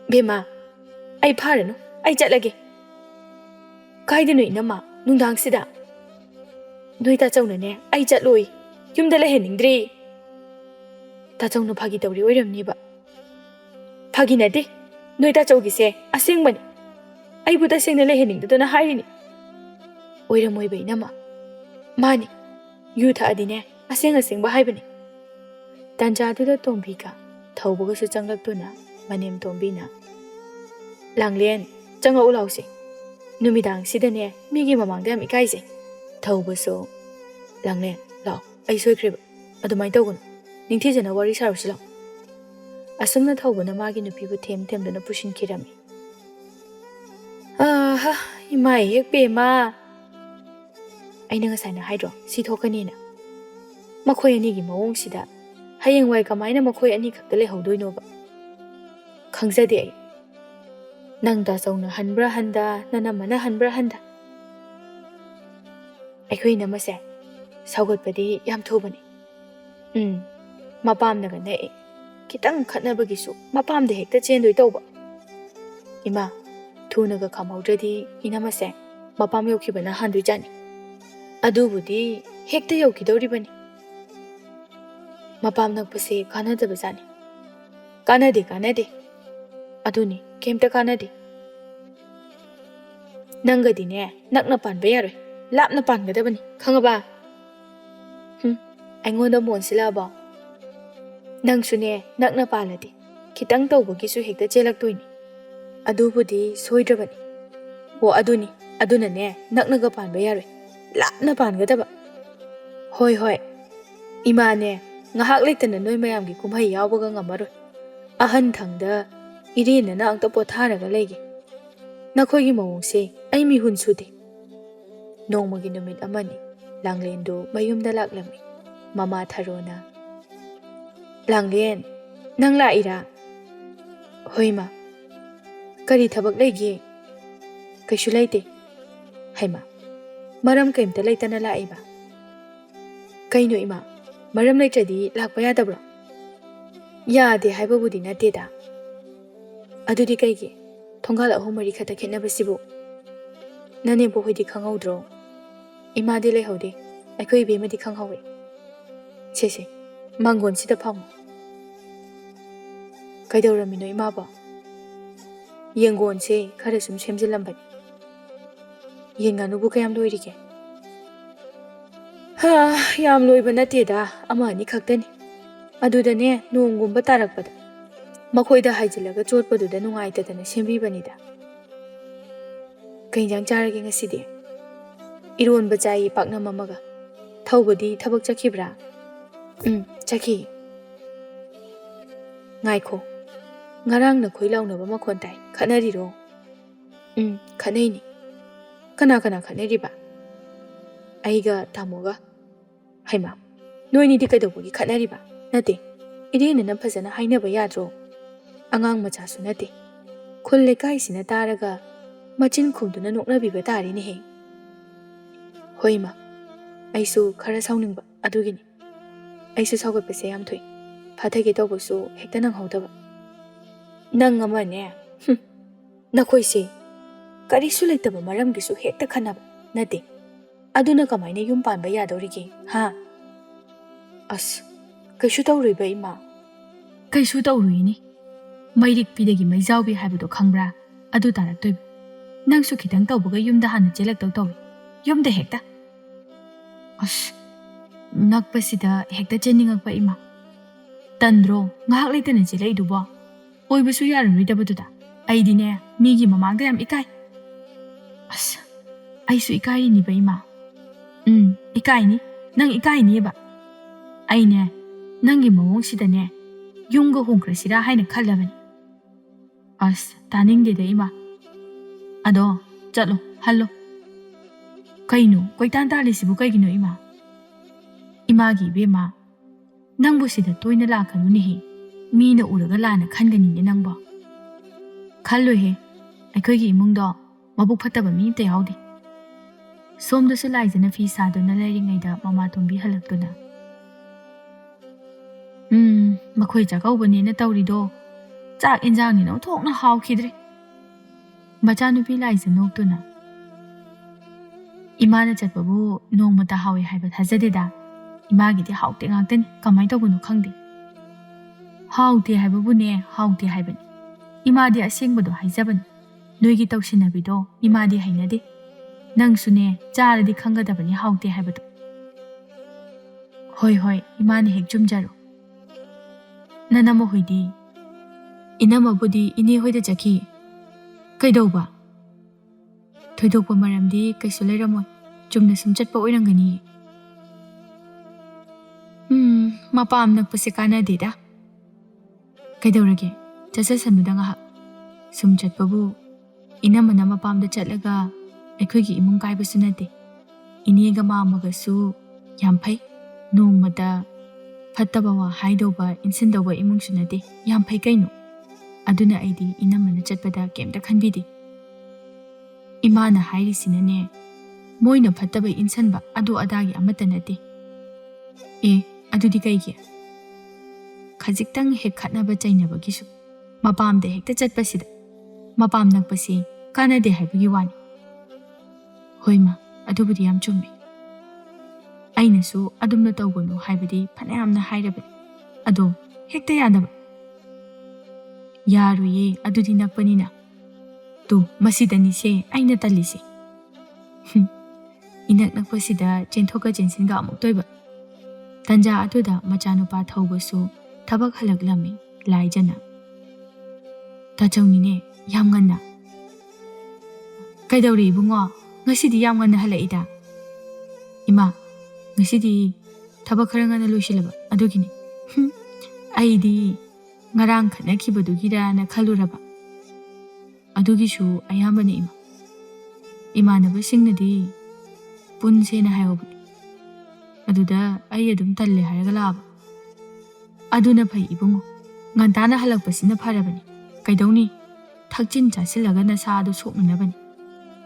Bema. Ai pharano. Ai chatlage. Kaidano inama, nungdang sida. Noi ta chawnane, ai chatloi. Yumda leheningdri. Ta chawna phagi tawri oiramni ba. Phagi nade. Noi ta chawgise asengbani. Ai buta sengna leheningdana hairini. Oiramoi ba inama. Mani. Yu tha adine asengba haibani. Tanjaduda tombiga thaubugasu changlaktuna manem tombina. Langlin changa ulause. Numidang sidane migi mamangda am ikaise. Thaubusu. Langlin law ai soikreba. Adumai tawgun. Ningthijana wari sarusilo. Asumna thaubuna magi nupibu temdana pushin kirami. Aha, imai hekpe ma. Aina ngasayna haidro si thokanina. Makhoi anigi mawongsida hayengwai kamaina makhoi ani khakta lehaudoinoba. Khangjade ai. Nangda chawna hanbra handa nanamana hanbra handa. Aikhoi namase saugatpadi yam thobani. Mapamnaga nei. Kitang khatnabagisu mapamda hekta chendoi tawba. Ima thunaga khamaudradi inamase mapam yokhibana handui jani. Adubudi hekta yokhidoribani. Mapam nakpase kanadaba jani. Kanade. Aduni kemta kanade. Nangadine nakna panba yaroi. Lapna pangadabani. Khangaba. Aingonda monsilaba. Nangsune nakna paladi. Kitang tawbagisu hekta chelaktoini. Adubudi soidrabani. O adunane naknaga panba yaroi. Lapna pangadaba. Hoi. Imane ngahak leitana noi mayamgi kumhai yawbaga ngamaroi. Ahan thangda irenana angta potharaga lege. Nakhoigi mawongse ai mihun sude. Nongmagi numit amani Langlendu mayumda laklami. Mama tharona. Langlin, nang laira. Hoima. Kari thabak lege. Kaishu laite. Haima. Maram kaimta laitana laiba. Kaino ima. Maram laitradi lakpa yadabro. Yade haibabudi nateda. Adudi kaigi. Thongal ahumari khata khetnabasibu. Nane bohoidi khanghaudro. Imadi leihaude. Aikhoi bemadi khanghawe. Sese. Mangon sida phamo. Kaidauramino imaba. Yengon se khara sum semjilambani. ꯌꯦꯟ ꯉꯥꯅꯨꯕꯨ ꯀꯌꯥꯝ ꯂꯣꯏꯔꯤꯒꯦ? ꯌꯥꯝ ꯂꯣꯏꯕ ꯅꯠꯇꯦꯗ, ꯑꯃ ꯑꯅꯤ ꯈꯛꯇꯅꯤ. ꯑꯗꯨꯗꯅꯦ ꯅꯣꯡꯒꯨꯝꯕ ꯇꯥꯔꯛꯄꯗ ꯃꯈꯣꯏꯗ ꯍꯥꯏꯖꯤꯜꯂꯒ ꯆꯣꯠꯄꯗꯨꯗ ꯅꯨꯡꯉꯥꯏꯇꯗꯅ ꯁꯦꯝꯕꯤꯕꯅꯤꯗ. ꯀꯩ ꯏꯟꯖꯥꯡ ꯆꯥꯔꯒꯦ ꯉꯁꯤꯗꯤ? ꯏꯔꯣꯟꯕ ꯆꯥꯏꯌꯦ ꯄꯥꯛꯅꯝ ꯑꯃꯒ. ꯊꯧꯕꯗꯤ ꯊꯕꯛ ꯆꯠꯈꯤꯕ꯭ꯔꯥ? ꯆꯠꯈꯤ. ꯉꯥꯏꯈꯣ, ꯉꯔꯥꯡ ꯅꯈꯣꯏ ꯂꯥꯎꯅꯕ ꯃꯈꯣꯟ ꯇꯥꯏ. ꯈꯠꯅꯔꯤꯔꯣ? ꯈꯠꯅꯩꯅꯤ. ꯀꯅꯥ ꯀꯅꯥ ꯈꯠꯅꯔꯤꯕ? ꯑꯩꯒ ꯇꯥꯃꯣꯒ. ꯍꯩꯃꯥ, ꯅꯣꯏꯅꯤꯗꯤ ꯀꯩꯗꯧꯕꯒꯤ ꯈꯠꯅꯔꯤꯕ? ꯅꯠꯇꯦ, ꯏꯔꯦꯟꯅꯅ ꯐꯖꯅ ꯍꯥꯏꯅꯕ ꯌꯥꯗ꯭ꯔꯣ? ꯑꯉꯥꯡ ꯃꯆꯥꯁꯨ ꯅꯠꯇꯦ. ꯈꯨꯜ ꯂꯩꯀꯥꯏꯁꯤꯅ ꯇꯥꯔꯒ ꯃꯆꯤꯟ ꯈꯨꯝꯗꯨꯅ ꯅꯣꯛꯅꯕꯤꯕ ꯇꯥꯔꯦꯅꯦꯍꯦ. ꯍꯣꯏ ꯏꯃꯥ, ꯑꯩꯁꯨ ꯈꯔ ꯁꯥꯎꯅꯤꯡꯕ ꯑꯗꯨꯒꯤꯅꯤ. ꯑꯩꯁꯨ ꯁꯥꯎꯒꯠꯄꯁꯦ ꯌꯥꯝ ꯊꯣꯛꯏ. ꯐꯥꯊꯒꯦ ꯇꯧꯕꯁꯨ ꯍꯦꯛꯇ ꯅꯪꯍꯧꯗꯕ. ꯅꯪ ꯑꯃꯅꯦ, ꯅꯈꯣꯏꯁꯦ ꯀꯔꯤꯁꯨ ꯂꯩꯇꯕ ꯃꯔꯝꯒꯤꯁꯨ ꯍꯦꯛꯇ ꯈꯟꯅꯕ. ꯅꯠꯇꯦ, ꯑꯗꯨꯅ ꯀꯃꯥꯏꯅ ꯌꯨꯝ ꯄꯥꯟꯕ ꯌꯥꯗꯧꯔꯤꯒꯦ, ꯍꯥ? ꯑꯁ, ꯀꯩꯁꯨ ꯇꯧꯔꯣꯏꯕ ꯏꯃꯥ. ꯀꯩꯁꯨ ꯇꯧꯔꯣꯏꯅꯤ. ꯃꯩꯔꯤꯛꯄꯤꯗꯒꯤ ꯃꯩꯖꯥꯎꯕꯤ ꯍꯥꯏꯕꯗꯣ ꯈꯪꯕ꯭ꯔꯥ? ꯑꯗꯨ ꯇꯥꯔꯛꯇꯣꯏꯕ. ꯅꯪꯁꯨ ꯈꯤꯇꯪ ꯇꯧꯕꯒ ꯌꯨꯝꯗ ꯍꯥꯟꯅ ꯆꯦꯜꯂꯛꯇꯧ ꯇꯧꯏ. ꯌꯨꯝꯗ ꯍꯦꯛꯇ. ꯑꯁ, ꯅꯛꯄꯁꯤꯗ ꯍꯦꯛꯇ ꯆꯦꯟꯅꯤꯡꯉꯛꯄ ꯏꯃꯥ. ꯇꯟꯗ꯭ꯔꯣ ꯉꯥꯏꯍꯥꯛ ꯂꯩꯇꯅ ꯆꯦꯜꯂꯛꯏꯗꯨꯕꯣ? ꯑꯣꯏꯕꯁꯨ ꯌꯥꯔꯔꯣꯏꯗꯕꯗꯨꯗ. ꯑꯩꯗꯤꯅꯦ ꯃꯤꯒꯤ ꯃꯃꯥꯡꯗ ꯌꯥꯝ ꯏꯀꯥꯏ. ꯑꯁ, ꯑꯩꯁꯨ ꯏꯀꯥꯏꯔꯤꯅꯤꯕ ꯏꯃꯥ. ꯏꯀꯥꯏꯅꯤ. ꯅꯪ ꯏꯀꯥꯏꯅꯤꯕ. ꯑꯩꯅꯦ ꯅꯪꯒꯤ ꯃꯑꯣꯡꯁꯤꯗꯅꯦ ꯌꯨꯝꯒ ꯍꯣꯡꯈ꯭ꯔꯁꯤꯔꯥ ꯍꯥꯏꯅ ꯈꯜꯂꯕꯅꯤ. ꯑꯁ, ꯇꯥꯅꯤꯡꯗꯦꯗ ꯏꯃꯥ. ꯑꯗꯣ ꯆꯠꯂꯣ, ꯍꯜꯂꯣ. ꯀꯩꯅꯣ ꯀꯣꯏꯇꯥꯟ ꯇꯥꯜꯂꯤꯁꯤꯕꯨ ꯀꯩꯒꯤꯅꯣ ꯏꯃꯥ? ꯏꯃꯥꯒꯤ ꯏꯕꯦꯝꯃ, ꯅꯪꯕꯨ ꯁꯤꯗ ꯇꯣꯏꯅ ꯂꯥꯛꯀꯅꯨꯅꯦꯍꯦ. ꯃꯤꯅ ꯎꯔꯒ ꯂꯥꯟꯅ ꯈꯟꯒꯅꯤꯅꯦ ꯅꯪꯕꯣ. ꯈꯜꯂꯣꯏꯍꯦ. ꯑꯩꯈꯣꯏꯒꯤ ꯏꯃꯨꯡꯗꯣ ꯃꯕꯨꯛ ꯐꯠꯇꯕ ꯃꯤ ꯑꯃꯇ ꯌꯥꯎꯗꯦ. ꯁꯣꯝꯗꯁꯨ ꯂꯥꯏꯖꯅ ꯐꯤ ꯁꯥꯗꯨꯅ ꯂꯩꯔꯤꯉꯩꯗ ꯃꯃꯥꯇꯣꯟꯕꯤ ꯍꯜꯂꯛꯇꯨꯅ. ꯃꯈꯣꯏ ꯆꯥꯛꯀꯧꯕꯅꯦꯅ ꯇꯧꯔꯤꯗꯣ ꯆꯥꯛ ꯏꯟꯖꯥꯡꯅꯤꯅ ꯑꯣꯟꯊꯣꯛꯅ ꯍꯥꯎꯈꯤꯗ꯭ꯔꯦ. ꯃꯆꯥꯅꯨꯄꯤ ꯂꯥꯏꯖ ꯅꯣꯛꯇꯨꯅ. ꯏꯃꯥꯅ ꯆꯠꯄꯕꯨ ꯅꯣꯡꯃꯇ ꯍꯥꯎꯏ ꯍꯥꯏꯕ ꯊꯥꯖꯗꯦꯗ. ꯏꯃꯥꯒꯤꯗꯤ ꯍꯥꯎꯇꯦ ꯉꯥꯛꯇꯅꯤ. ꯀꯃꯥꯏ ꯇꯧꯕꯅꯣ ꯈꯪꯗꯦ. ꯍꯥꯎꯇꯦ ꯍꯥꯏꯕꯕꯨꯅꯦ ꯍꯥꯎꯇꯦ ꯍꯥꯏꯕꯅꯤ. ꯏꯃꯥꯗꯤ ꯑꯁꯦꯡꯕꯗꯣ ꯍꯥꯏꯖꯕꯅꯤ. ꯅꯣꯏꯒꯤ ꯇꯧꯁꯤꯟꯅꯕꯤꯗꯣ ꯏꯃꯥꯗꯤ ꯍꯩꯅꯗꯦ. ꯅꯪꯁꯨꯅꯦ ꯆꯥꯔꯗꯤ ꯈꯪꯒꯗꯕꯅꯤ ꯍꯥꯎꯇꯦ ꯍꯥꯏꯕꯗꯣ. ꯍꯣꯏ ꯍꯣꯏ, ꯏꯃꯥꯅ ꯍꯦꯛ ꯆꯨꯝꯖꯔꯣ. ꯅꯅꯝꯃ ꯍꯣꯏꯗꯤ? ꯏꯅꯝꯃꯕꯨꯗꯤ ꯏꯅꯦ ꯍꯣꯏꯗ ꯆꯠꯈꯤ. ꯀꯩꯗꯧꯕ? ꯊꯣꯏꯗꯣꯛꯄ ꯃꯔꯝꯗꯤ ꯀꯩꯁꯨ ꯂꯩꯔꯝꯃꯣꯏ. ꯆꯨꯝꯅ ꯁꯨꯝ ꯆꯠꯄ ꯑꯣꯏꯔꯝꯒꯅꯤ. ꯃꯄꯥꯝ ꯅꯛꯄꯁꯦ ꯀꯥꯟꯅꯗꯦꯗ. ꯀꯩꯗꯧꯔꯒꯦ? ꯆꯠꯆꯁꯅꯨꯗ ꯉꯥꯏꯍꯥꯛ. ꯁꯨꯝ ꯆꯠꯄꯕꯨ ꯏꯅꯝꯃꯅ ꯃꯄꯥꯝꯗ ꯆꯠꯂꯒ ꯑꯩꯈꯣꯏꯒꯤ ꯏꯃꯨꯡ ꯀꯥꯏꯕꯁꯨ ꯅꯠꯇꯦ. ꯏꯅꯦꯒ ꯃꯥꯝꯃꯒꯁꯨ ꯌꯥꯝ ꯐꯩ. ꯅꯣꯡꯃꯇ ꯐꯠꯇꯕ ꯋꯥ ꯍꯥꯏꯗꯧꯕ ꯏꯟꯁꯤꯟꯗꯧꯕ ꯏꯃꯨꯡꯁꯨ ꯅꯠꯇꯦ. ꯌꯥꯝ ꯐꯩ ꯀꯩꯅꯣ. ꯑꯗꯨꯅ ꯑꯩꯗꯤ ꯏꯅꯝꯃꯅ ꯆꯠꯄꯗ ꯀꯩꯝꯇ ꯈꯟꯕꯤꯗꯦ. ꯏꯃꯥꯅ ꯍꯥꯏꯔꯤꯁꯤꯅꯅꯦ ꯃꯣꯏꯅ ꯐꯠꯇꯕ ꯏꯟꯁꯟꯕ ꯑꯗꯨ ꯑꯗꯥꯒꯤ ꯑꯃꯠꯇ ꯅꯠꯇꯦ. ꯑꯗꯨꯗꯤ ꯀꯩꯒꯤ? ꯈꯖꯤꯛꯇꯪ ꯍꯦꯛ ꯈꯠꯅꯕ ꯆꯩꯅꯕꯒꯤꯁꯨ ꯃꯄꯥꯝꯗ ꯍꯦꯛꯇ ꯆꯠꯄꯁꯤꯗ ꯃꯄꯥꯝ ꯅꯛꯄꯁꯤ ꯀꯥꯟꯅꯗꯦ ꯍꯥꯏꯕꯒꯤ ꯋꯥꯅꯤ. ꯍꯣꯏ ꯃꯥ, ꯑꯗꯨꯕꯨꯗꯤ ꯌꯥꯝ ꯆꯨꯝꯃꯤ. ꯑꯩꯅꯁꯨ ꯑꯗꯨꯝꯅ ꯇꯧꯒꯅꯨ ꯍꯥꯏꯕꯗꯤ ꯐꯅꯌꯥꯝꯅ ꯍꯥꯏꯔꯕꯅꯤ. ꯑꯗꯣ ꯍꯦꯛꯇ ꯌꯥꯗꯕ. ꯌꯥꯔꯣꯏꯌꯦ, ꯑꯗꯨꯗꯤ ꯅꯛꯄꯅꯤꯅ. ꯃꯁꯤꯗꯅꯤꯁꯦ ꯑꯩꯅ ꯇꯜꯂꯤꯁꯦ. ꯏꯅꯛ ꯅꯛꯄꯁꯤꯗ ꯆꯦꯟꯊꯣꯛꯀ ꯆꯦꯟꯁꯤꯟꯒ ꯑꯃꯨꯛ ꯇꯣꯏꯕ. ꯇꯟꯖꯥ ꯑꯗꯨꯗ ꯃꯆꯥꯅꯨꯄꯥ ꯊꯧꯕꯁꯨ ꯊꯕꯛ ꯍꯜꯂꯛꯂꯝꯃꯤ ꯂꯥꯏꯖꯅ. ꯇꯥꯆꯧꯅꯤꯅꯦ, ꯌꯥꯝ ꯉꯟꯅ. ꯀꯩꯗꯧꯔꯤ ꯏꯕꯨꯡꯉꯣ? ꯉꯁꯤꯗꯤ ꯌꯥꯝ ꯉꯟꯅ ꯍꯜꯂꯛꯏꯗ. ꯏꯃꯥ, ꯉꯁꯤꯗꯤ ꯊꯕꯛ ꯈꯔ ꯉꯟꯅ ꯂꯣꯏꯁꯤꯜꯂꯕ ꯑꯗꯨꯒꯤꯅꯤ. ꯑꯩꯗꯤ ꯉꯔꯥꯡ ꯈꯠꯅꯈꯤꯕꯗꯨꯒꯤꯔꯅ ꯈꯜꯂꯨꯔꯕ. ꯑꯗꯨꯒꯤꯁꯨ ꯑꯌꯥꯝꯕꯅꯤ ꯏꯃꯥ. ꯏꯃꯥꯟꯅꯕꯁꯤꯡꯅꯗꯤ ꯄꯨꯟꯁꯦꯅ ꯍꯥꯏꯍꯧꯕꯅꯤ. ꯑꯗꯨꯗ ꯑꯩ ꯑꯗꯨꯝ ꯇꯜꯂꯦ ꯍꯥꯏꯔꯒ ꯂꯥꯛꯑꯕ. ꯑꯗꯨꯅ ꯐꯩ ꯏꯕꯨꯡꯉꯣ. ꯉꯟꯇꯥꯅ ꯍꯜꯂꯛꯄꯁꯤꯅ ꯐꯔꯕꯅꯤ. ꯀꯩꯗꯧꯅꯤ? ꯊꯛꯆꯤꯟ ꯆꯥꯁꯤꯜꯂꯒ ꯅꯁꯥꯗꯣ ꯁꯣꯛꯅꯅꯕꯅꯤ.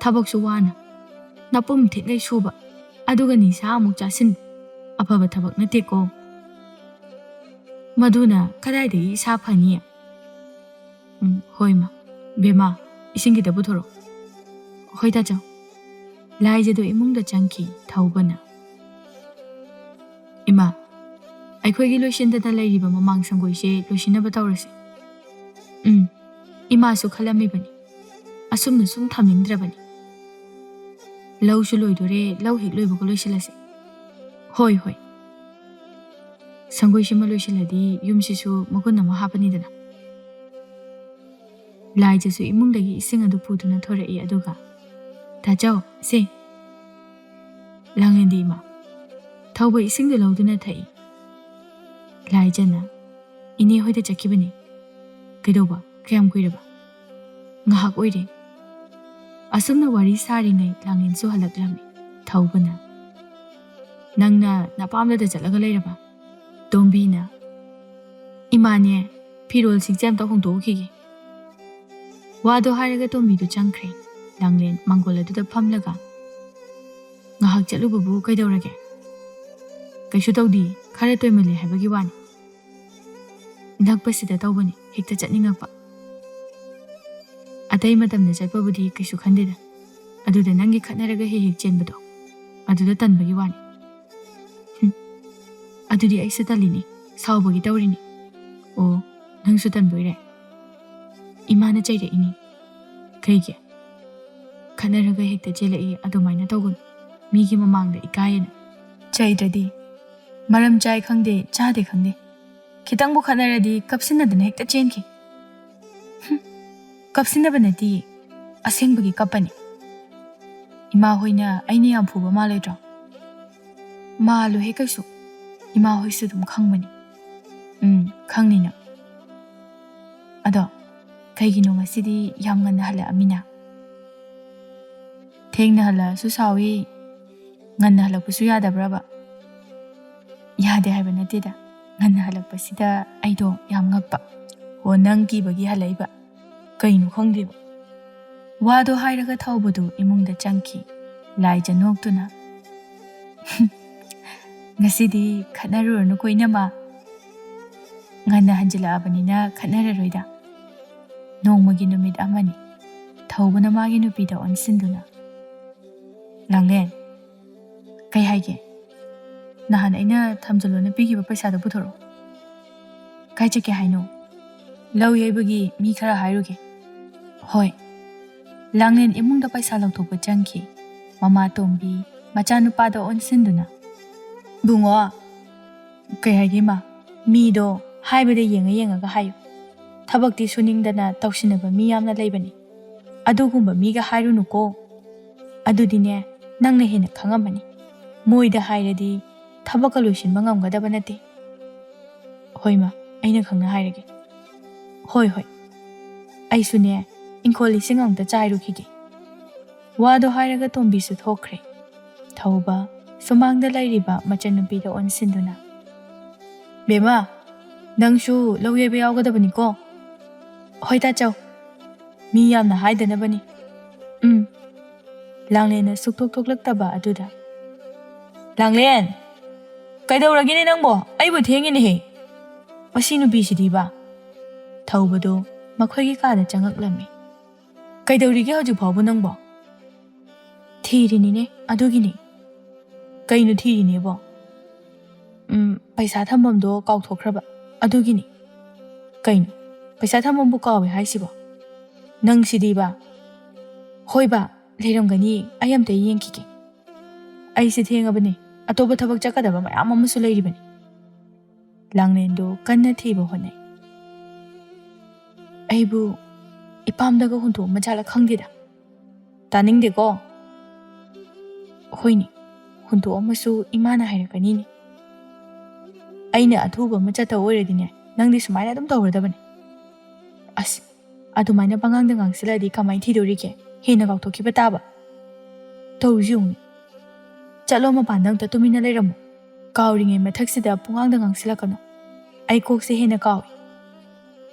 ꯊꯕꯛꯁꯨ ꯋꯥꯅ ꯅꯄꯨꯝ ꯊꯤꯠꯉꯩ ꯁꯨꯕ, ꯑꯗꯨꯒ ꯅꯤꯁꯥ ꯑꯃꯨꯛ ꯆꯥꯁꯤꯟꯕ. ꯑꯐꯕ ꯊꯕꯛ ꯅꯠꯇꯦꯀꯣ. ꯃꯗꯨꯅ ꯀꯗꯥꯏꯗꯒꯤ ꯏꯁꯥ ꯐꯅꯤ? ꯍꯣꯏ ꯃꯥ. ꯕꯦꯃꯥ, ꯏꯁꯤꯡ ꯈꯤꯇ ꯄꯨꯊꯣꯔꯛꯑꯣ. ꯍꯣꯏ ꯇꯥꯆꯧ. ꯂꯥꯏꯖꯗꯣ ꯏꯃꯨꯡꯗ ꯆꯪꯈꯤ ꯊꯧꯕꯅ. ꯏꯃꯥ, ꯑꯩꯈꯣꯏꯒꯤ ꯂꯣꯏꯁꯤꯟꯗꯅ ꯂꯩꯔꯤꯕ ꯃꯃꯥꯡ ꯁꯪꯒꯣꯏꯁꯦ ꯂꯣꯏꯁꯤꯟꯅꯕ ꯇꯧꯔꯁꯤ. ꯏꯃꯥꯁꯨ ꯈꯜꯂꯝꯃꯤꯕꯅꯤ. ꯑꯁꯨꯝꯅ ꯁꯨꯝ ꯊꯝꯅꯤꯡꯗ꯭ꯔꯕꯅꯤ. ꯂꯧꯁꯨ ꯂꯣꯏꯗꯣꯔꯦ ꯂꯧ ꯍꯦꯛ ꯂꯣꯏꯕꯒ ꯂꯣꯏꯁꯤꯜꯂꯁꯤ ꯍꯣꯏ ꯍꯣꯏ ꯁꯪꯒꯣꯏꯁꯤꯃ ꯂꯣꯏꯁꯤꯜꯂꯗꯤ ꯌꯨꯝꯁꯤꯁꯨ ꯃꯒꯨꯟ ꯑꯃ ꯍꯥꯞꯄꯅꯤꯗꯅ ꯂꯥꯏꯖꯁꯨ ꯏꯃꯨꯡꯗꯒꯤ ꯏꯁꯤꯡ ꯑꯗꯨ ꯄꯨꯗꯨꯅ ꯊꯣꯔꯛꯏ ꯑꯗꯨꯒ ꯇꯥꯆꯧ ꯁꯤ ꯂꯥꯡꯂꯦꯟꯗꯤ ꯏꯃꯥ ꯊꯧꯕ ꯏꯁꯤꯡꯗꯨ ꯂꯧꯗꯨꯅ ꯊꯛꯏ ꯂꯥꯏꯖꯅ ꯏꯅꯦ ꯍꯣꯏꯗ ꯆꯠꯈꯤꯕꯅꯤ ꯀꯩꯗꯧꯕ ꯀꯌꯥꯝ ꯀꯨꯏꯔꯕ ꯉꯥꯏꯍꯥꯛ ꯑꯣꯏꯔꯦ ꯑꯁꯨꯝꯅ ꯋꯥꯔꯤ ꯁꯥꯔꯤꯉꯩ ꯂꯥꯡꯂꯦꯟꯁꯨ ꯍꯜꯂꯛꯂꯝꯃꯤ ꯊꯧꯕꯅ ꯅꯪꯅ ꯅꯄꯥꯝꯗꯗ ꯆꯠꯂꯒ ꯂꯩꯔꯕ ꯇꯣꯝꯕꯤꯅ ꯏꯃꯥꯅꯦ ꯐꯤꯔꯣꯜꯁꯤꯡꯁꯦ ꯑꯝꯇ ꯍꯣꯡꯗꯣꯛꯎꯈꯤꯒꯦ ꯋꯥꯗꯣ ꯍꯥꯏꯔꯒ ꯇꯣꯝꯕꯤꯗꯨ ꯆꯪꯈ꯭ꯔꯦ ꯂꯥꯡꯂꯦꯟ ꯃꯥꯡꯒꯣꯜ ꯑꯗꯨꯗ ꯐꯝꯂꯒ ꯉꯥꯏꯍꯥꯛ ꯆꯠꯂꯨꯕꯕꯨ ꯀꯩꯗꯧꯔꯒꯦ ꯀꯩꯁꯨ ꯇꯧꯗꯦ ꯈꯔ ꯇꯣꯏꯃꯜꯂꯦ ꯍꯥꯏꯕꯒꯤ ꯋꯥꯅꯤ ꯅꯛꯄꯁꯤꯗ ꯇꯧꯕꯅꯤ ꯍꯦꯛꯇ ꯆꯠꯅꯤꯡꯉꯛꯄ ꯑꯇꯩ ꯃꯇꯝꯗ ꯆꯠꯄꯕꯨꯗꯤ ꯀꯩꯁꯨ ꯈꯟꯗꯦꯗ ꯑꯗꯨꯗ ꯅꯪꯒꯤ ꯈꯠꯅꯔꯒ ꯍꯦꯛ ꯍꯦꯛ ꯆꯦꯟꯕꯗꯣ ꯑꯗꯨꯗ ꯇꯟꯕꯒꯤ ꯋꯥꯅꯤ ꯑꯗꯨꯗꯤ ꯑꯩꯁꯨ ꯇꯜꯂꯤꯅꯤ ꯁꯥꯎꯕꯒꯤ ꯇꯧꯔꯤꯅꯤ ꯑꯣ ꯅꯪꯁꯨ ꯇꯟꯕꯣꯏꯔꯦ ꯏꯃꯥꯅ ꯆꯩꯔꯛꯏꯅꯤ ꯀꯩꯒꯤ ꯈꯠꯅꯔꯒ ꯍꯦꯛꯇ ꯆꯦꯜꯂꯛꯏ ꯑꯗꯨꯃꯥꯏꯅ ꯇꯧꯒꯅꯨ ꯃꯤꯒꯤ ꯃꯃꯥꯡꯗ ꯏꯀꯥꯏꯌꯦꯅ ꯆꯩꯗ꯭ꯔꯗꯤ ꯃꯔꯝ ꯆꯥꯏ ꯈꯪꯗꯦ ꯆꯥꯗꯦ ꯈꯪꯗꯦ ꯈꯤꯇꯪꯕꯨ ꯈꯠꯅꯔꯗꯤ ꯀꯞꯁꯤꯟꯅꯗꯅ ꯍꯦꯛꯇ ꯆꯦꯟꯈꯤ ꯀꯞꯁꯤꯟꯅꯕ ꯅꯠꯇꯤꯌꯦ ꯑꯁꯦꯡꯕꯒꯤ ꯀꯞꯄꯅꯤ ꯏꯃꯥ ꯍꯣꯏꯅ ꯑꯩꯅ ꯌꯥꯝ ꯐꯨꯕ ꯃꯥꯜꯂꯣꯏꯗ꯭ꯔꯣ ꯃꯥꯜꯂꯣꯏꯍꯦ ꯀꯩꯁꯨ ꯏꯃꯥ ꯍꯣꯏꯁꯨ ꯑꯗꯨꯝ ꯈꯪꯕꯅꯤ ꯈꯪꯅꯤ ꯅꯪ ꯑꯗꯣ ꯀꯩꯒꯤꯅꯣ ꯉꯁꯤꯗꯤ ꯌꯥꯝ ꯉꯟꯅ ꯍꯜꯂꯛꯑꯃꯤꯅ ꯊꯦꯡꯅ ꯍꯜꯂꯛꯑꯁꯨ ꯁꯥꯎꯏ ꯉꯟꯅ ꯍꯜꯂꯛꯄꯁꯨ ꯌꯥꯗꯕ꯭ꯔꯕ ꯌꯥꯗꯦ ꯍꯥꯏꯕ ꯅꯠꯇꯦꯗ ꯉꯟꯅ ꯍꯜꯂꯛꯄꯁꯤꯗ ꯑꯩꯗꯣ ꯌꯥꯝ ꯉꯛꯄ ꯑꯣ ꯅꯪ ꯀꯤꯕꯒꯤ ꯍꯜꯂꯛꯏꯕ ꯀꯩꯅꯣ ꯈꯪꯗꯦꯕ ꯋꯥꯗꯣ ꯍꯥꯏꯔꯒ ꯊꯧꯕꯗꯨ ꯏꯃꯨꯡꯗ ꯆꯪꯈꯤ ꯂꯥꯏꯖ ꯅꯣꯛꯇꯨꯅ ꯉꯁꯤꯗꯤ ꯈꯠꯅꯔꯨꯔꯅꯨ ꯀꯣꯏꯅꯃ ꯉꯟꯅ ꯍꯟꯖꯤꯜꯂꯛꯑꯕꯅꯤꯅ ꯈꯠꯅꯔꯔꯣꯏꯗ ꯅꯣꯡꯃꯒꯤ ꯅꯨꯃꯤꯠ ꯑꯃꯅꯤ ꯊꯧꯕꯅ ꯃꯥꯒꯤ ꯅꯨꯄꯤꯗ ꯑꯣꯟꯁꯤꯟꯗꯨꯅ ꯂꯥꯡꯂꯦꯟ ꯀꯩ ꯍꯥꯏꯒꯦ ꯅꯍꯥꯟ ꯑꯩꯅ ꯊꯝꯖꯜꯂꯣꯅ ꯄꯤꯈꯤꯕ ꯄꯩꯁꯥꯗꯣ ꯄꯨꯊꯣꯔꯛꯑꯣ ꯀꯥꯏ ꯆꯠꯀꯦ ꯍꯥꯏꯅꯣ ꯂꯧ ꯌꯩꯕꯒꯤ ꯃꯤ ꯈꯔ ꯍꯥꯏꯔꯨꯒꯦ ꯍꯣꯏ ꯂꯥꯡꯂꯦꯟ ꯏꯃꯨꯡꯗ ꯄꯩꯁꯥ ꯂꯧꯊꯣꯛꯄ ꯆꯪꯈꯤ ꯃꯃꯥ ꯇꯣꯝꯕꯤ ꯃꯆꯥꯅꯨꯄꯥꯗ ꯑꯣꯟꯁꯤꯟꯗꯨꯅ ꯕꯨꯡꯉꯣ ꯀꯩ ꯍꯥꯏꯒꯦ ꯃꯥ ꯃꯤꯗꯣ ꯍꯥꯏꯕꯗ ꯌꯦꯡꯉꯒ ꯍꯥꯏꯌꯨ ꯊꯕꯛꯇꯤ ꯁꯨꯅꯤꯡꯗꯅ ꯇꯧꯁꯤꯟꯅꯕ ꯃꯤ ꯌꯥꯝꯅ ꯂꯩꯕꯅꯤ ꯑꯗꯨꯒꯨꯝꯕ ꯃꯤꯒ ꯍꯥꯏꯔꯨꯅꯨꯀꯣ ꯑꯗꯨꯗꯤꯅꯦ ꯅꯪꯅ ꯍꯦꯟꯅ ꯈꯪꯉꯝꯃꯅꯤ ꯃꯣꯏꯗ ꯍꯥꯏꯔꯗꯤ ꯊꯕꯛꯀ ꯂꯣꯏꯁꯤꯟꯕ ꯉꯝꯒꯗꯕ ꯅꯠꯇꯦ ꯍꯣꯏ ꯃꯥ ꯑꯩꯅ ꯈꯪꯅ ꯍꯥꯏꯔꯒꯦ ꯍꯣꯏ ꯍꯣꯏ ꯑꯩꯁꯨꯅꯦ ꯏꯪꯈꯣꯜ ꯏꯁꯤꯡ ꯑꯝꯇ ꯆꯥꯏꯔꯨꯈꯤꯒꯦ ꯋꯥꯗꯣ ꯍꯥꯏꯔꯒ ꯇꯣꯝꯕꯤꯁꯨ ꯊꯣꯛꯈ꯭ꯔꯦ ꯊꯧꯕ ꯁꯨꯃꯥꯡꯗ ꯂꯩꯔꯤꯕ ꯃꯆꯟꯅꯨꯄꯤꯗ ꯑꯣꯟꯁꯤꯟꯗꯨꯅ ꯕꯦꯝꯃ ꯅꯪꯁꯨ ꯂꯧ ꯌꯩꯕ ꯌꯥꯎꯒꯗꯕꯅꯤꯀꯣ ꯍꯣꯏ ꯇꯥꯆꯧ ꯃꯤ ꯌꯥꯝꯅ ꯍꯥꯏꯗꯅꯕꯅꯤ ꯂꯥꯡꯂꯦꯟꯅ ꯁꯨꯛꯊꯣꯛ ꯊꯣꯛꯂꯛꯇꯕ ꯑꯗꯨꯗ ꯂꯥꯡꯂꯦꯟ ꯀꯩꯗꯧꯔꯒꯦꯅꯦ ꯅꯪꯕꯣ ꯑꯩꯕꯨ ꯊꯦꯡꯉꯤꯅꯦꯍꯦ ꯃꯁꯤ ꯅꯨꯄꯤꯁꯤꯗꯤꯕ ꯊꯧꯕꯗꯣ ꯃꯈꯣꯏꯒꯤ ꯀꯥꯗ ꯆꯪꯉꯛꯂꯝꯃꯤ ꯀꯩꯗꯧꯔꯤꯒꯦ ꯍꯧꯖꯤꯛ ꯐꯥꯎꯕ ꯅꯪꯕꯣ ꯊꯤꯔꯤꯅꯤꯅꯦ ꯑꯗꯨꯒꯤꯅꯤ ꯀꯩꯅꯣ ꯊꯤꯔꯤꯅꯦꯕꯣ ꯄꯩꯁా ꯊꯝꯐꯝꯗꯣ ꯀꯥꯎꯊꯣꯛꯈ꯭ꯔꯕ ꯑꯗꯨꯒꯤꯅꯤ ꯀꯩꯅꯣ ꯄꯩꯁా ꯊꯝꯐꯝꯕꯨ ꯀꯥꯎꯋꯦ ꯍꯥꯏꯁꯤꯕꯣ ꯅꯪꯁꯤꯗꯤꯕ ꯍꯣꯏ ꯕꯥ ꯂꯩꯔꯝꯒꯅꯤ ꯑꯩ ꯑꯝꯇ ꯌꯦꯡꯈꯤꯒꯦ ꯑꯩꯁꯦ ꯊꯦꯡꯉꯕꯅꯦ ꯑꯇꯣꯞꯄ ꯊꯕꯛ ꯆꯠꯀꯗꯕ ꯃꯌꯥꯝ ꯑꯃꯁꯨ ꯂꯩꯔꯤꯕꯅꯤ ꯂꯥꯡꯂꯦꯟꯗꯣ ꯀꯟꯅ ꯊꯤꯕ ꯍꯣꯠꯅꯩ ꯑꯩꯕꯨ ꯏꯄꯥꯝꯗꯒ ꯍꯨꯟꯇꯣꯛꯑꯝꯃ ꯖꯥꯠꯂ ꯈꯪꯗꯦꯗ ꯇꯥꯅꯤꯡꯗꯦꯀꯣ ꯍꯣꯏꯅꯦ ꯍꯨꯟꯇꯣꯛꯑꯝꯃꯁꯨ ꯏꯃꯥꯅ ꯍꯥꯏꯔꯛꯀꯅꯤꯅꯦ ꯑꯩꯅ ꯑꯊꯨꯕ ꯑꯃ ꯆꯠꯇ ꯑꯣꯏꯔꯗꯤꯅꯦ ꯅꯪꯗꯤ ꯁꯨꯃꯥꯏꯅ ꯑꯗꯨꯝ ꯇꯧꯔꯗꯕꯅꯤ ꯑꯁ ꯑꯗꯨꯃꯥꯏꯅ ꯄꯉꯥꯡꯗ ꯉꯥꯡꯁꯤꯜꯂꯗꯤ ꯀꯃꯥꯏꯅ ꯊꯤꯗꯣꯔꯤꯒꯦ ꯍꯦꯟꯅ ꯀꯥꯎꯊꯣꯛꯈꯤꯕ ꯇꯥꯕ ꯇꯧꯔꯤꯁꯤ ꯌꯦꯡꯉꯨꯅꯦ ꯆꯠꯂꯣ ꯃꯄꯥꯟꯗ ꯑꯝꯇ ꯇꯨꯃꯤꯟꯅ ꯂꯩꯔꯝꯃꯨ ꯀꯥꯎꯔꯤꯉꯩ ꯃꯊꯛꯁꯤꯗ ꯄꯨꯡꯉꯥꯡꯗ ꯉꯥꯡꯁꯤꯜꯂꯛꯀꯅꯨ ꯑꯩ ꯀꯣꯛꯁꯦ ꯍꯦꯟꯅ ꯀꯥꯎꯏ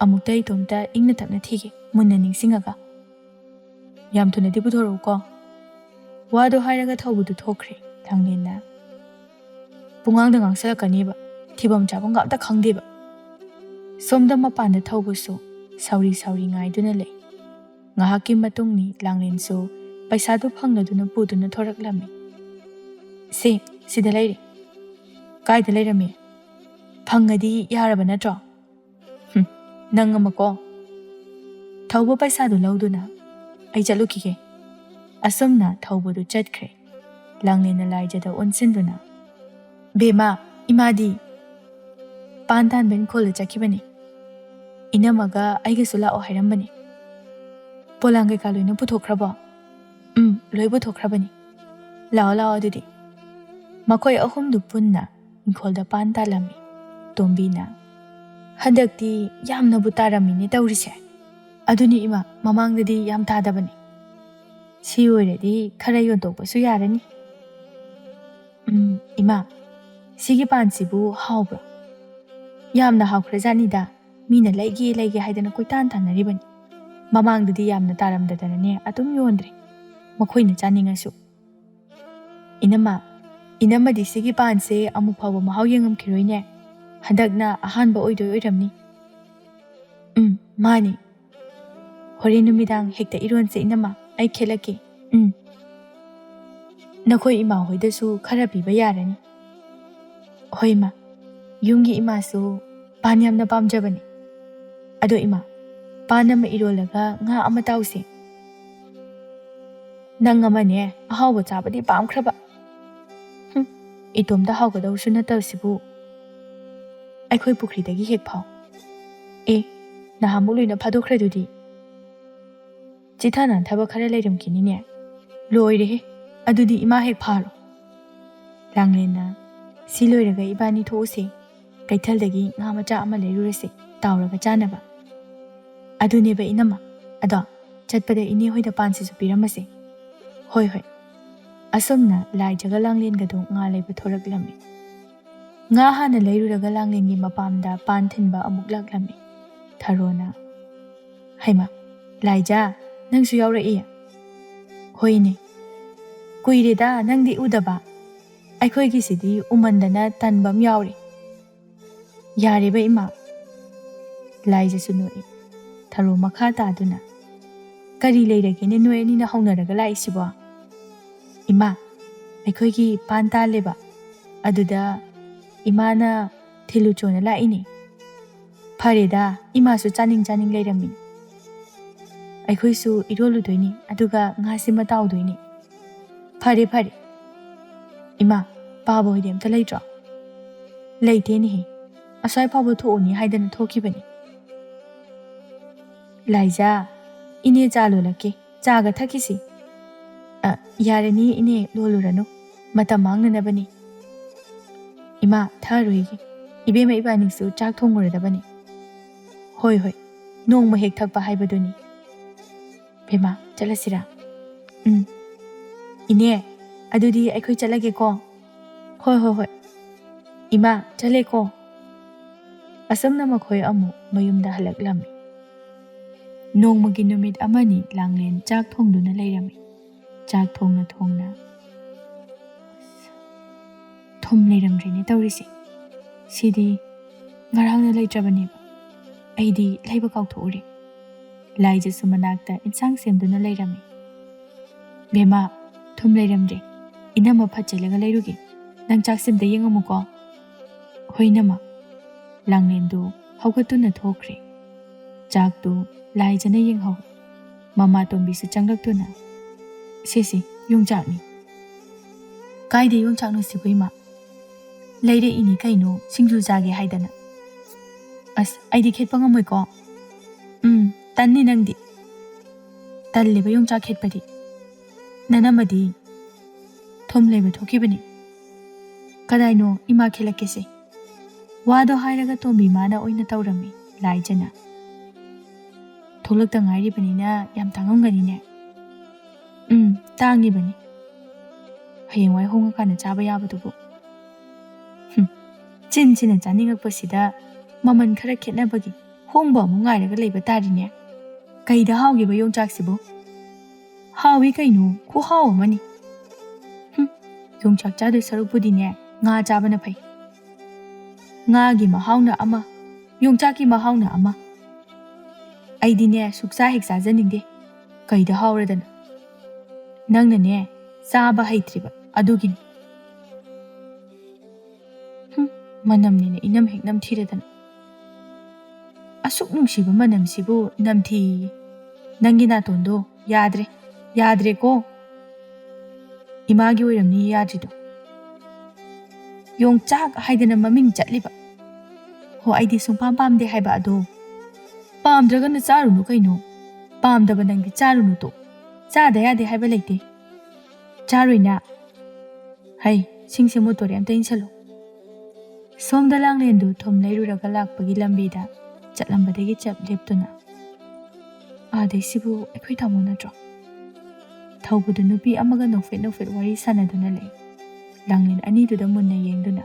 ꯑꯃꯨꯛꯇ ꯏꯇꯣꯝꯇ ꯏꯪꯅ ꯇꯞꯅ ꯊꯤꯒꯦ ꯃꯨꯟꯅ ꯅꯤꯡꯁꯤꯡꯉꯒ ꯌꯥꯝ ꯊꯨꯅꯗꯤ ꯄꯨꯊꯣꯔꯛꯎꯀꯣ ꯋꯥꯗꯣ ꯍꯥꯏꯔꯒ ꯊꯧꯕꯗꯨ ꯊꯣꯛꯈ꯭ꯔꯦ ꯂꯥꯡꯂꯦꯟꯅ ꯄꯨꯡꯉꯥꯡꯗ ꯉꯥꯡꯁꯤꯜꯂꯛꯀꯅꯤꯕ ꯊꯤꯐꯝ ꯆꯥꯐꯝꯒ ꯑꯝꯇ ꯈꯪꯗꯦꯕ ꯁꯣꯝꯗ ꯃꯄꯥꯟꯗ ꯊꯧꯕꯁꯨ ꯁꯥꯎꯔꯤ ꯉꯥꯏꯗꯨꯅ ꯂꯩ ꯉꯥꯏꯍꯥꯛꯀꯤ ꯃꯇꯨꯡꯅꯤ ꯂꯥꯡꯂꯦꯟꯁꯨ ꯄꯩꯁꯥꯗꯨ ꯐꯪꯂꯗꯨꯅ ꯄꯨꯗꯨꯅ ꯊꯣꯔꯛꯂꯝꯃꯤ ꯁꯤꯗ ꯂꯩꯔꯦ ꯀꯥꯏꯗ ꯂꯩꯔꯝꯃꯤ ꯐꯪꯉꯗꯤ ꯌꯥꯔꯕ ꯅꯠꯇ꯭ꯔꯣ ꯅꯪ ꯑꯃꯀꯣ ꯊꯧꯕ ꯄꯩꯁꯥꯗꯨ ꯂꯧꯗꯨꯅ ꯑꯩ ꯆꯠꯂꯨꯈꯤꯒꯦ ꯑꯁꯨꯝꯅ ꯊꯧꯕꯗꯨ ꯆꯠꯈ꯭ꯔꯦ ꯂꯥꯡꯂꯦꯟꯅ ꯂꯥꯏꯖꯗ ꯑꯣꯟꯁꯤꯟꯗꯨꯅ ꯕꯦꯃꯥ ꯏꯃꯥꯗꯤ ꯄꯥꯟ ꯇꯥꯟꯕ ꯏꯪꯈꯣꯜꯗ ꯆꯠꯈꯤꯕꯅꯤ ꯏꯅꯝꯃꯒ ꯑꯩꯒꯁꯨ ꯂꯥꯛꯑꯣ ꯍꯥꯏꯔꯝꯕꯅꯤ ꯄꯣꯂꯥꯡ ꯀꯩꯀꯥ ꯂꯣꯏꯅ ꯄꯨꯊꯣꯛꯈ꯭ꯔꯕꯣ ꯂꯣꯏ ꯄꯨꯊꯣꯛꯈ꯭ꯔꯕꯅꯤ ꯂꯥꯛꯑꯣ ꯂꯥꯛꯑꯣ ꯑꯗꯨꯗꯤ ꯃꯈꯣꯏ ꯑꯍꯨꯝꯗꯨ ꯄꯨꯟꯅ ꯏꯪꯈꯣꯜꯗ ꯄꯥꯟ ꯇꯥꯜꯂꯝꯃꯤ ꯇꯣꯝꯕꯤꯅ ꯍꯟꯗꯛꯇꯤ ꯌꯥꯝꯅꯕꯨ ꯇꯥꯔꯝꯃꯤꯅꯦ ꯇꯧꯔꯤꯁꯦ ꯑꯗꯨꯅꯤ ꯏꯃꯥ ꯃꯃꯥꯡꯗꯗꯤ ꯌꯥꯝ ꯇꯥꯗꯕꯅꯤ ꯁꯤ ꯑꯣꯏꯔꯗꯤ ꯈꯔ ꯌꯣꯟꯊꯣꯛꯄꯁꯨ ꯌꯥꯔꯅꯤ ꯏꯃꯥ ꯁꯤꯒꯤ ꯄꯥꯟꯁꯤꯕꯨ ꯍꯥꯎꯕ꯭ꯔꯣ ꯌꯥꯝꯅ ꯍꯥꯎꯈ꯭ꯔꯖꯥꯠꯅꯤꯗ ꯃꯤꯅ ꯂꯩꯒꯦ ꯂꯩꯒꯦ ꯍꯥꯏꯗꯅ ꯀꯣꯏꯇꯥꯟ ꯇꯥꯟꯅꯔꯤꯕꯅꯤ ꯃꯃꯥꯡꯗꯗꯤ ꯌꯥꯝꯅ ꯇꯥꯔꯝꯗꯗꯅꯅꯦ ꯑꯗꯨꯝ ꯌꯣꯟꯗ꯭ꯔꯦ ꯃꯈꯣꯏꯅ ꯆꯥꯅꯤꯡꯉꯁꯨ ꯏꯅꯝꯃꯗꯤ ꯁꯤꯒꯤ ꯄꯥꯟꯁꯦ ꯑꯃꯨꯛ ꯐꯥꯎꯕ ꯃꯍꯥꯎ ꯌꯦꯡꯉꯝꯈꯤꯔꯣꯏꯅꯦ ꯍꯟꯗꯛꯅ ꯑꯍꯥꯟꯕ ꯑꯣꯏꯗꯣꯏ ꯑꯣꯏꯔꯝꯅꯤ ꯃꯥꯅꯤ ꯍꯣꯔꯦꯟ ꯅꯨꯃꯤꯗꯥꯡ ꯍꯦꯛꯇ ꯏꯔꯣꯟꯁꯦ ꯏꯅꯝꯃ ꯑꯩ ꯈꯦꯠꯂꯛꯀꯦ ꯅꯈꯣꯏ ꯏꯃꯥ ꯍꯣꯏꯗꯁꯨ ꯈꯔ ꯄꯤꯕ ꯌꯥꯔꯅꯤ ꯍꯣꯏ ꯏꯃꯥ ꯌꯨꯝꯒꯤ ꯏꯃꯥꯁꯨ ꯄꯥꯟ ꯌꯥꯝꯅ ꯄꯥꯝꯖꯕꯅꯤ ꯑꯗꯣ ꯏꯃꯥ ꯄꯥꯟ ꯑꯃ ꯏꯔꯣꯜꯂꯒ ꯉꯥ ꯑꯃ ꯇꯥꯎꯁꯦ ꯅꯪ ꯑꯃꯅꯦ ꯑꯍꯥꯎꯕ ꯆꯥꯕꯗꯤ ꯄꯥꯝꯈ꯭ꯔꯕ ꯏꯇꯣꯝꯇ ꯍꯥꯎꯒꯗꯧꯁꯨ ꯅꯠꯇꯕꯁꯤꯕꯨ ꯑꯩꯈꯣꯏ ꯄꯨꯈ꯭ꯔꯤꯗꯒꯤ ꯍꯦꯛ ꯐꯥꯎ ꯅꯍꯥꯟꯃꯨꯛ ꯂꯣꯏꯅ ꯐꯥꯗꯣꯛꯈ꯭ꯔꯗꯨꯗꯤ ꯆꯤꯊ ꯅꯥꯟꯊꯕ ꯈꯔ ꯂꯩꯔꯝꯈꯤꯅꯤꯅꯦ ꯂꯣꯏꯔꯦꯍꯦ ꯑꯗꯨꯗꯤ ꯏꯃꯥ ꯍꯦꯛ ꯐꯥꯔꯣ ꯂꯥꯡꯂꯦꯟꯅ ꯁꯤ ꯂꯣꯏꯔꯒ ꯏꯕꯥꯅꯤ ꯊꯣꯛꯎꯁꯦ ꯀꯩꯊꯦꯜꯗꯒꯤ ꯉꯥ ꯃꯆꯥ ꯑꯃ ꯂꯩꯔꯨꯔꯁꯦ ꯇꯥꯎꯔꯒ ꯆꯥꯅꯕ ꯑꯗꯨꯅꯦꯕ ꯏꯅꯝꯃ ꯑꯗꯣ ꯆꯠꯄꯗ ꯏꯅꯦ ꯍꯣꯏꯗ ꯄꯥꯟꯁꯤꯁꯨ ꯄꯤꯔꯝꯃꯁꯦ ꯍꯣꯏ ꯑꯁꯨꯝꯅ ꯂꯥꯏꯖꯒ ꯂꯥꯡꯂꯦꯟꯒꯗꯣ ꯉꯥ ꯂꯩꯕ ꯊꯣꯔꯛꯂꯝꯃꯤ ꯉꯥ ꯍꯥꯟꯅ ꯂꯩꯔꯨꯔꯒ ꯂꯥꯡꯂꯦꯟꯒꯤ ꯃꯄꯥꯝꯗ ꯄꯥꯟ ꯊꯤꯟꯕ ꯑꯃꯨꯛ ꯂꯥꯛꯂꯝꯃꯤ ꯊꯔꯣꯅ ꯍꯩꯃꯥ ꯂꯥꯏꯖꯥ ꯅꯪꯁꯨ ꯌꯥꯎꯔꯛꯏ ꯍꯣꯏꯅꯦ ꯀꯨꯏꯔꯦꯗ ꯅꯪꯗꯤ ꯎꯗꯕ ꯑꯩꯈꯣꯏꯒꯤꯁꯤꯗꯤ ꯎꯃꯟꯗꯅ ꯇꯟꯕ ꯑꯃ ꯌꯥꯎꯔꯤ ꯌꯥꯔꯦꯕ ꯏꯃꯥ ꯂꯥꯏꯖꯁꯨ ꯅꯣꯛꯏ ꯊꯔꯣ ꯃꯈꯥ ꯇꯥꯗꯨꯅ ꯀꯔꯤ ꯂꯩꯔꯒꯦꯅꯦ ꯅꯣꯏ ꯑꯅꯤꯅ ꯍꯧꯅꯔꯒ ꯂꯥꯛꯏꯁꯤꯕꯣ ꯏꯃꯥ ꯑꯩꯈꯣꯏꯒꯤ ꯄꯥꯟ ꯇꯥꯜꯂꯦꯕ ꯑꯗꯨꯗ ꯏꯃꯥꯅ ꯊꯤꯜꯂꯨꯆꯣꯅ ꯂꯥꯛꯏꯅꯦ ꯐꯔꯦꯗ ꯏꯃꯥꯁꯨ ꯆꯥꯅꯤꯡ ꯂꯩꯔꯝꯃꯤ ꯑꯩꯈꯣꯏꯁꯨ ꯏꯔꯣꯜꯂꯨꯗꯣꯏꯅꯤ ꯑꯗꯨꯒ ꯉꯥꯁꯤꯃ ꯇꯥꯎꯗꯣꯏꯅꯤ ꯐꯔꯦ ꯏꯃꯥ ꯄꯥꯕ ꯍꯣꯏꯗꯤ ꯑꯝꯇ ꯂꯩꯇ꯭ꯔꯣ ꯂꯩꯇꯦꯅꯦꯍꯦ ꯑꯁ꯭ꯋꯥꯏ ꯐꯥꯎꯕ ꯊꯣꯛꯎꯅꯤ ꯍꯥꯏꯗꯅ ꯊꯣꯛꯈꯤꯕꯅꯤ ꯂꯥꯏꯖꯥ ꯏꯅꯦ ꯆꯥ ꯂꯣꯜꯂꯛꯀꯦ ꯆꯥꯒ ꯊꯛꯈꯤꯁꯤ ꯌꯥꯔꯅꯤ ꯏꯅꯦ ꯂꯣꯜꯂꯨꯔꯅꯨ ꯃꯇꯝ ꯃꯥꯡꯅꯅꯕꯅꯤ ꯏꯃꯥ ꯊꯛꯑꯔꯣꯏꯒꯦ ꯏꯕꯦꯝꯃ ꯏꯕꯥꯅꯤꯁꯨ ꯆꯥꯛ ꯊꯣꯡꯉꯨꯔꯗꯕꯅꯤ ꯍꯣꯏ ꯅꯣꯡꯃ ꯍꯦꯛ ꯊꯛꯄ ꯍꯥꯏꯕꯗꯨꯅꯤ ꯕꯦꯃꯥ ꯆꯠꯂꯁꯤꯔꯥ ꯏꯅꯦ ꯑꯗꯨꯗꯤ ꯑꯩꯈꯣꯏ ꯆꯠꯂꯒꯦꯀꯣ ꯍꯣꯏ ꯏꯃꯥ ꯆꯠꯂꯦꯀꯣ ꯑꯁꯨꯝꯅ ꯃꯈꯣꯏ ꯑꯃꯨꯛ ꯃꯌꯨꯝꯗ ꯍꯜꯂꯛꯂꯝꯃꯤ ꯅꯣꯡꯃꯒꯤ ꯅꯨꯃꯤꯠ ꯑꯃꯅꯤ ꯂꯥꯡꯂꯦꯟ ꯆꯥꯛ ꯊꯣꯡꯗꯨꯅ ꯂꯩꯔꯝꯃꯤ ꯆꯥꯛ ꯊꯣꯡꯅ ꯊꯨꯝ ꯂꯩꯔꯝꯗ꯭ꯔꯦꯅꯦ ꯇꯧꯔꯤꯁꯦ ꯁꯤꯗꯤ ꯉꯔꯥꯡꯅ ꯂꯩꯇ꯭ꯔꯕꯅꯦꯕ ꯑꯩꯗꯤ ꯂꯩꯕ ꯀꯥꯎꯊꯣꯛꯎꯔꯦ ꯂꯥꯏꯖꯁꯨ ꯃꯅꯥꯛꯇ ꯏꯟꯁꯥꯡ ꯁꯦꯝꯗꯨꯅ ꯂꯩꯔꯝꯃꯤ ꯕꯦꯃꯥ ꯊꯨꯝ ꯂꯩꯔꯝꯗ꯭ꯔꯦ ꯏꯅꯝꯃ ꯐꯠ ꯆꯠꯂꯒ ꯂꯩꯔꯨꯒꯦ ꯅꯪ ꯆꯥꯛꯁꯤꯝꯇ ꯌꯦꯡꯉꯝꯃꯨꯀꯣ ꯍꯣꯏ ꯏꯅꯝꯃ ꯂꯥꯡꯂꯦꯟꯗꯨ ꯍꯧꯒꯠꯇꯨꯅ ꯊꯣꯛꯈ꯭ꯔꯦ ꯆꯥꯛꯇꯨ ꯂꯥꯏꯖꯅ ꯌꯦꯡꯍꯧꯏ ꯃꯃꯥ ꯇꯣꯝꯕꯤꯁꯨ ꯆꯪꯂꯛꯇꯨꯅ ꯁꯤꯁꯤ ꯌꯣꯡꯆꯥꯛꯅꯤ ꯀꯥꯏꯗ ꯌꯣꯡꯆꯥꯛꯅꯣ ꯁꯤꯕꯨ ꯏꯃꯥ ꯂꯩꯔꯛꯏꯅꯤ ꯀꯩꯅꯣ ꯁꯤꯡꯖꯨ ꯆꯥꯒꯦ ꯍꯥꯏꯗꯅ ꯑꯁ ꯑꯩꯗꯤ ꯈꯦꯠꯄ ꯉꯝꯃꯣꯏꯀꯣ ꯇꯟꯅꯤ ꯅꯪꯗꯤ ꯇꯜꯂꯦꯕ ꯌꯣꯡꯆꯥꯛ ꯈꯦꯠꯄꯗꯤ ꯅꯅꯝꯃꯗꯤ ꯊꯨꯝ ꯂꯩꯕ ꯊꯣꯛꯈꯤꯕꯅꯤ ꯀꯗꯥꯏꯅꯣ ꯏꯃꯥ ꯈꯦꯠꯂꯛꯀꯦꯁꯦ ꯋꯥꯗꯣ ꯍꯥꯏꯔꯒ ꯇꯣꯝꯕꯤ ꯃꯥꯅ ꯑꯣꯏꯅ ꯇꯧꯔꯝꯃꯤ ꯂꯥꯏꯖꯅ ꯊꯣꯛꯂꯛꯇ ꯉꯥꯏꯔꯤꯕꯅꯤꯅ ꯌꯥꯝ ꯇꯥꯡꯉꯝꯒꯅꯤꯅꯦ ꯇꯥꯡꯉꯤꯕꯅꯤ ꯍꯌꯦꯡꯋꯥꯏ ꯍꯣꯡꯉꯀꯥꯟꯗ ꯆꯥꯕ ꯌꯥꯕꯗꯨꯕꯨ ꯆꯤꯟꯁꯤꯅ ꯆꯥꯅꯤꯡꯉꯛꯄꯁꯤꯗ ꯃꯃꯜ ꯈꯔ ꯈꯦꯠꯅꯕꯒꯤ ꯍꯣꯡꯕ ꯑꯃꯨꯛ ꯉꯥꯏꯔꯒ ꯂꯩꯕ ꯇꯥꯔꯤꯅꯦ ꯀꯩꯗ ꯍꯥꯎꯒꯦꯕ ꯌꯣꯡꯆꯥꯛꯁꯤꯕꯨ ꯍꯥꯎꯏ ꯀꯩꯅꯣ ꯈꯨꯍꯥꯎ ꯑꯃꯅꯤ ꯌꯣꯡꯆꯥꯛ ꯆꯥꯗꯣꯏ ꯁꯔꯨꯛꯄꯨꯗꯤꯅꯦ ꯉꯥ ꯆꯥꯕꯅ ꯐꯩ ꯉꯥꯒꯤ ꯃꯍꯥꯎꯅ ꯑꯃ ꯌꯣꯡꯆꯥꯛꯀꯤ ꯃꯍꯥꯎꯅ ꯑꯃ ꯑꯩꯗꯤꯅꯦ ꯁꯨꯛꯆꯥ ꯍꯦꯛ ꯆꯥꯖꯅꯤꯡꯗꯦ ꯀꯩꯗ ꯍꯥꯎꯔꯗꯅ ꯅꯪꯅꯅꯦ ꯆꯥꯕ ꯍꯩꯇ꯭ꯔꯤꯕ ꯑꯗꯨꯒꯤꯅꯤ ꯃꯅꯝꯅꯤꯅ ꯏꯅꯝ ꯍꯦꯛ ꯅꯝꯊꯤꯔꯗꯅ ꯑꯁꯨꯛ ꯅꯨꯡꯁꯤꯕ ꯃꯅꯝꯁꯤꯕꯨ ꯅꯝꯊꯤꯌꯦ ꯅꯪꯒꯤ ꯅꯥꯇꯣꯟꯗꯣ ꯌꯥꯗ꯭ꯔꯦꯀꯣ Imagi oiramni yadrido. Yongchak haidana maming chatliba. Ho aidi sungpam pamde haiba ado. Pamdraga na charunu kaino. Pamdaba nangdi charunu to. Chada yade haiba leite. Charuina. Hai, singse motori amta insalo. Somda langlendu thom leiruraga lakpagi lambida chatlambadagi chap leptuna. Adai sibu ekoi tamo natro. Thaubudu nupi amaga nofet wari sanaduna le. Langlen aniduda munna yengduna.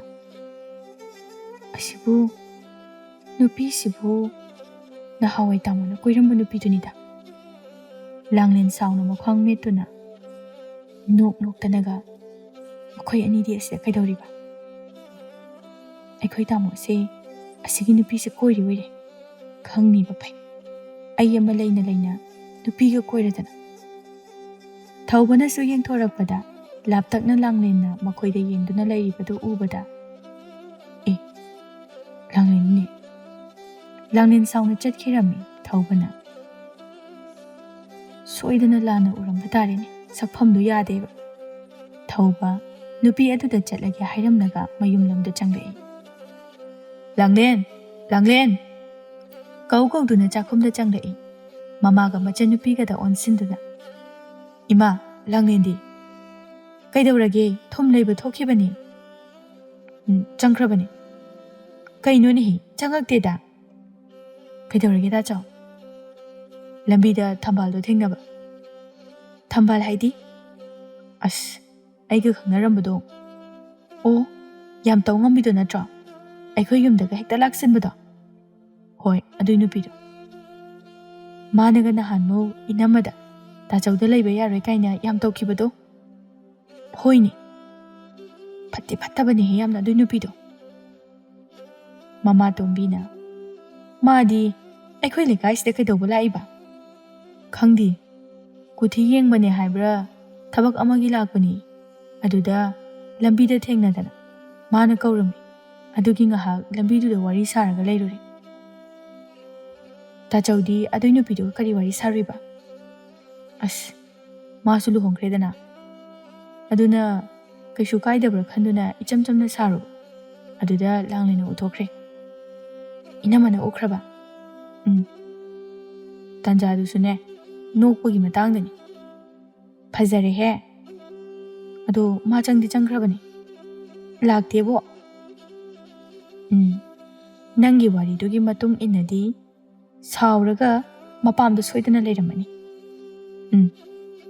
Asibu nupi sibu na hawai tamo na koirambu nupi tunida. Langlen sauna makhwang metuna. Nok tanaga makhoi anidi asida kaidoriba. Ekoi tamo se asigi nupi se koiri wire. Khangni ba pai. Ai ama leina nupi ga koiradana. Thaubana su yeng thorakpada laptakna langlenna makhoida yengduna lairibadu ubada. Langlen ne. Langlen sauna chatkirami thaubana. Soidana lana uramba tarene sakphamdu yadeba. Thauba nupi aduda chatlage hairamnaga mayumlamda changai. Langlen. Kau duna chakhumda changai. Mamaga machan nupi ga da onsinduna. Ima, Langlendi. Kaidaurage thom leiba thokhibani. Changkrabani. Kaino ni changakte da. Kaidaurage da chaw. Lambida thambal do thingnaba. Thambal haidi? As, aiga khangnarambudo. O, yam taw ngambido natro. Aikhoi yumdaga hekta laksinbudo. Hoi, adui nupido. Managa nahanmo inamada. Tachawda leiba yaroi kaina yam tawkhibado. Hoi ni. Phatti phattabani he yamna adui nupido. Mama tombina. Madi, aikhoi lekai sida kaidawba laiba. Khangdi. Kuthi yengbane haibra thabak amagi lakpani. Aduda lambida thengnadana. Mana kaurami. Adugi ngahak lambiduda wari saraga leiruri. Tachawdi adui nupido kari wari sariba. As, masu luhongkredana. Aduna kaishu kaidabra khanduna ichamchamna saru. Aduda Langlena uthokre. Inamana ukraba. Tanjadu sune nokpagi matangdani. Phajare he. Ado ma changdi changkrabani. Laktebo. Nangi wari dugi matung inadi sauraga mapamda soidana leiramani.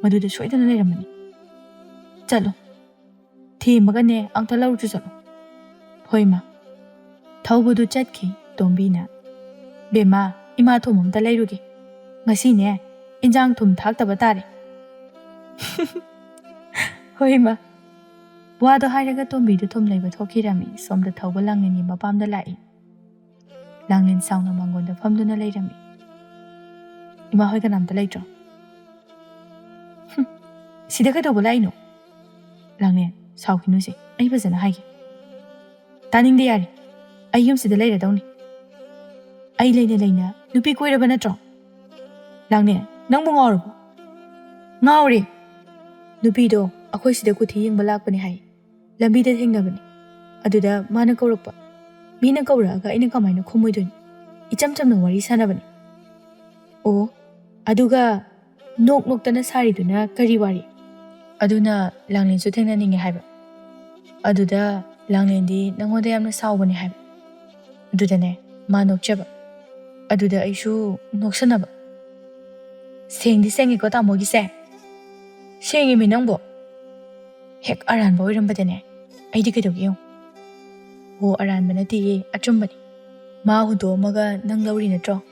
Maduda soidana leiramani. Chalo. Thimaga ne angta lauju chalo. Hoima. Thaubudu chatki tombina. Bema ima thomamta leirugi. Ngasi ne injang thum thaktaba tare. Hoima. Wado hairaga tombidu thom leiba thokirami somda thauba Langleni mapamda lai. Langlen sauna mangonda famduna leirami. Ima hoi kanamta leitro. Sida kaidawba laino. Langlen saukinu se ai bazana haigi. Taningde yari. Ai yumsida leiradawni. Ai leina nupi koiraba natro. Langlen nangbu ngawrabo. Ngawri. Nupido akhoi sida kuthi yengba lakpani hai. Lambida thengnabani. Aduda mana kaurakpa. Mina kauraga ina kamaina khomoidoni. Ichamchamna wari sanabani. O, aduga noktana sariduna kari wari. Aduna Langlen su thengna ninge haiba. Aduda Langlendi nangoda yamna saubani haiba. Aduda ne ma nokchaba. Aduda aishu noksanaba. Sengdi sengi ko tamogi se. Sengi mi nangbo. Hek aranba oirambadane. Aidi kaidogi yung. Ho aranba nati achumbani. Ma hudo maga nang lauri natro.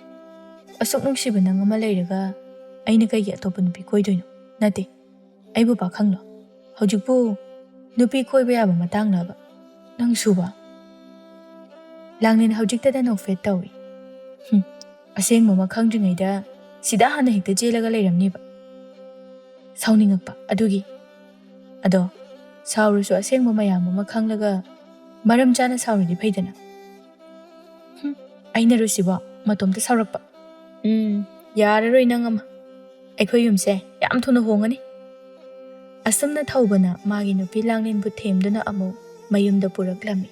Asok nungsiba nang ama leiraga aina kaigi atopa nupi koidoino. Nati. Aibu pa khanglo. Hojikpo nupi koiba yaba matang laba. Nang suba. Langlen hojiktada nofet tawi. Aseng mama khangdringaida sida hana hekta jelaga leiramniba. Sauningakpa adugi. Ado saurusu aseng mama yama khanglaga maram chana sauridi phaidana. Aina rusiba matomta saurakpa. Yararoi nang ama. Aikhoi yumse yam thuna hongani. ꯑꯁꯨꯝꯅ ꯊꯧꯕꯅ ꯃꯥꯒꯤ ꯅꯨꯄꯤ ꯂꯥꯡꯂꯦꯟꯕꯨ ꯊꯦꯝꯗꯨꯅ ꯑꯃꯨꯛ ꯃꯌꯨꯝꯗ ꯄꯨꯔꯛꯂꯝꯃꯤ꯫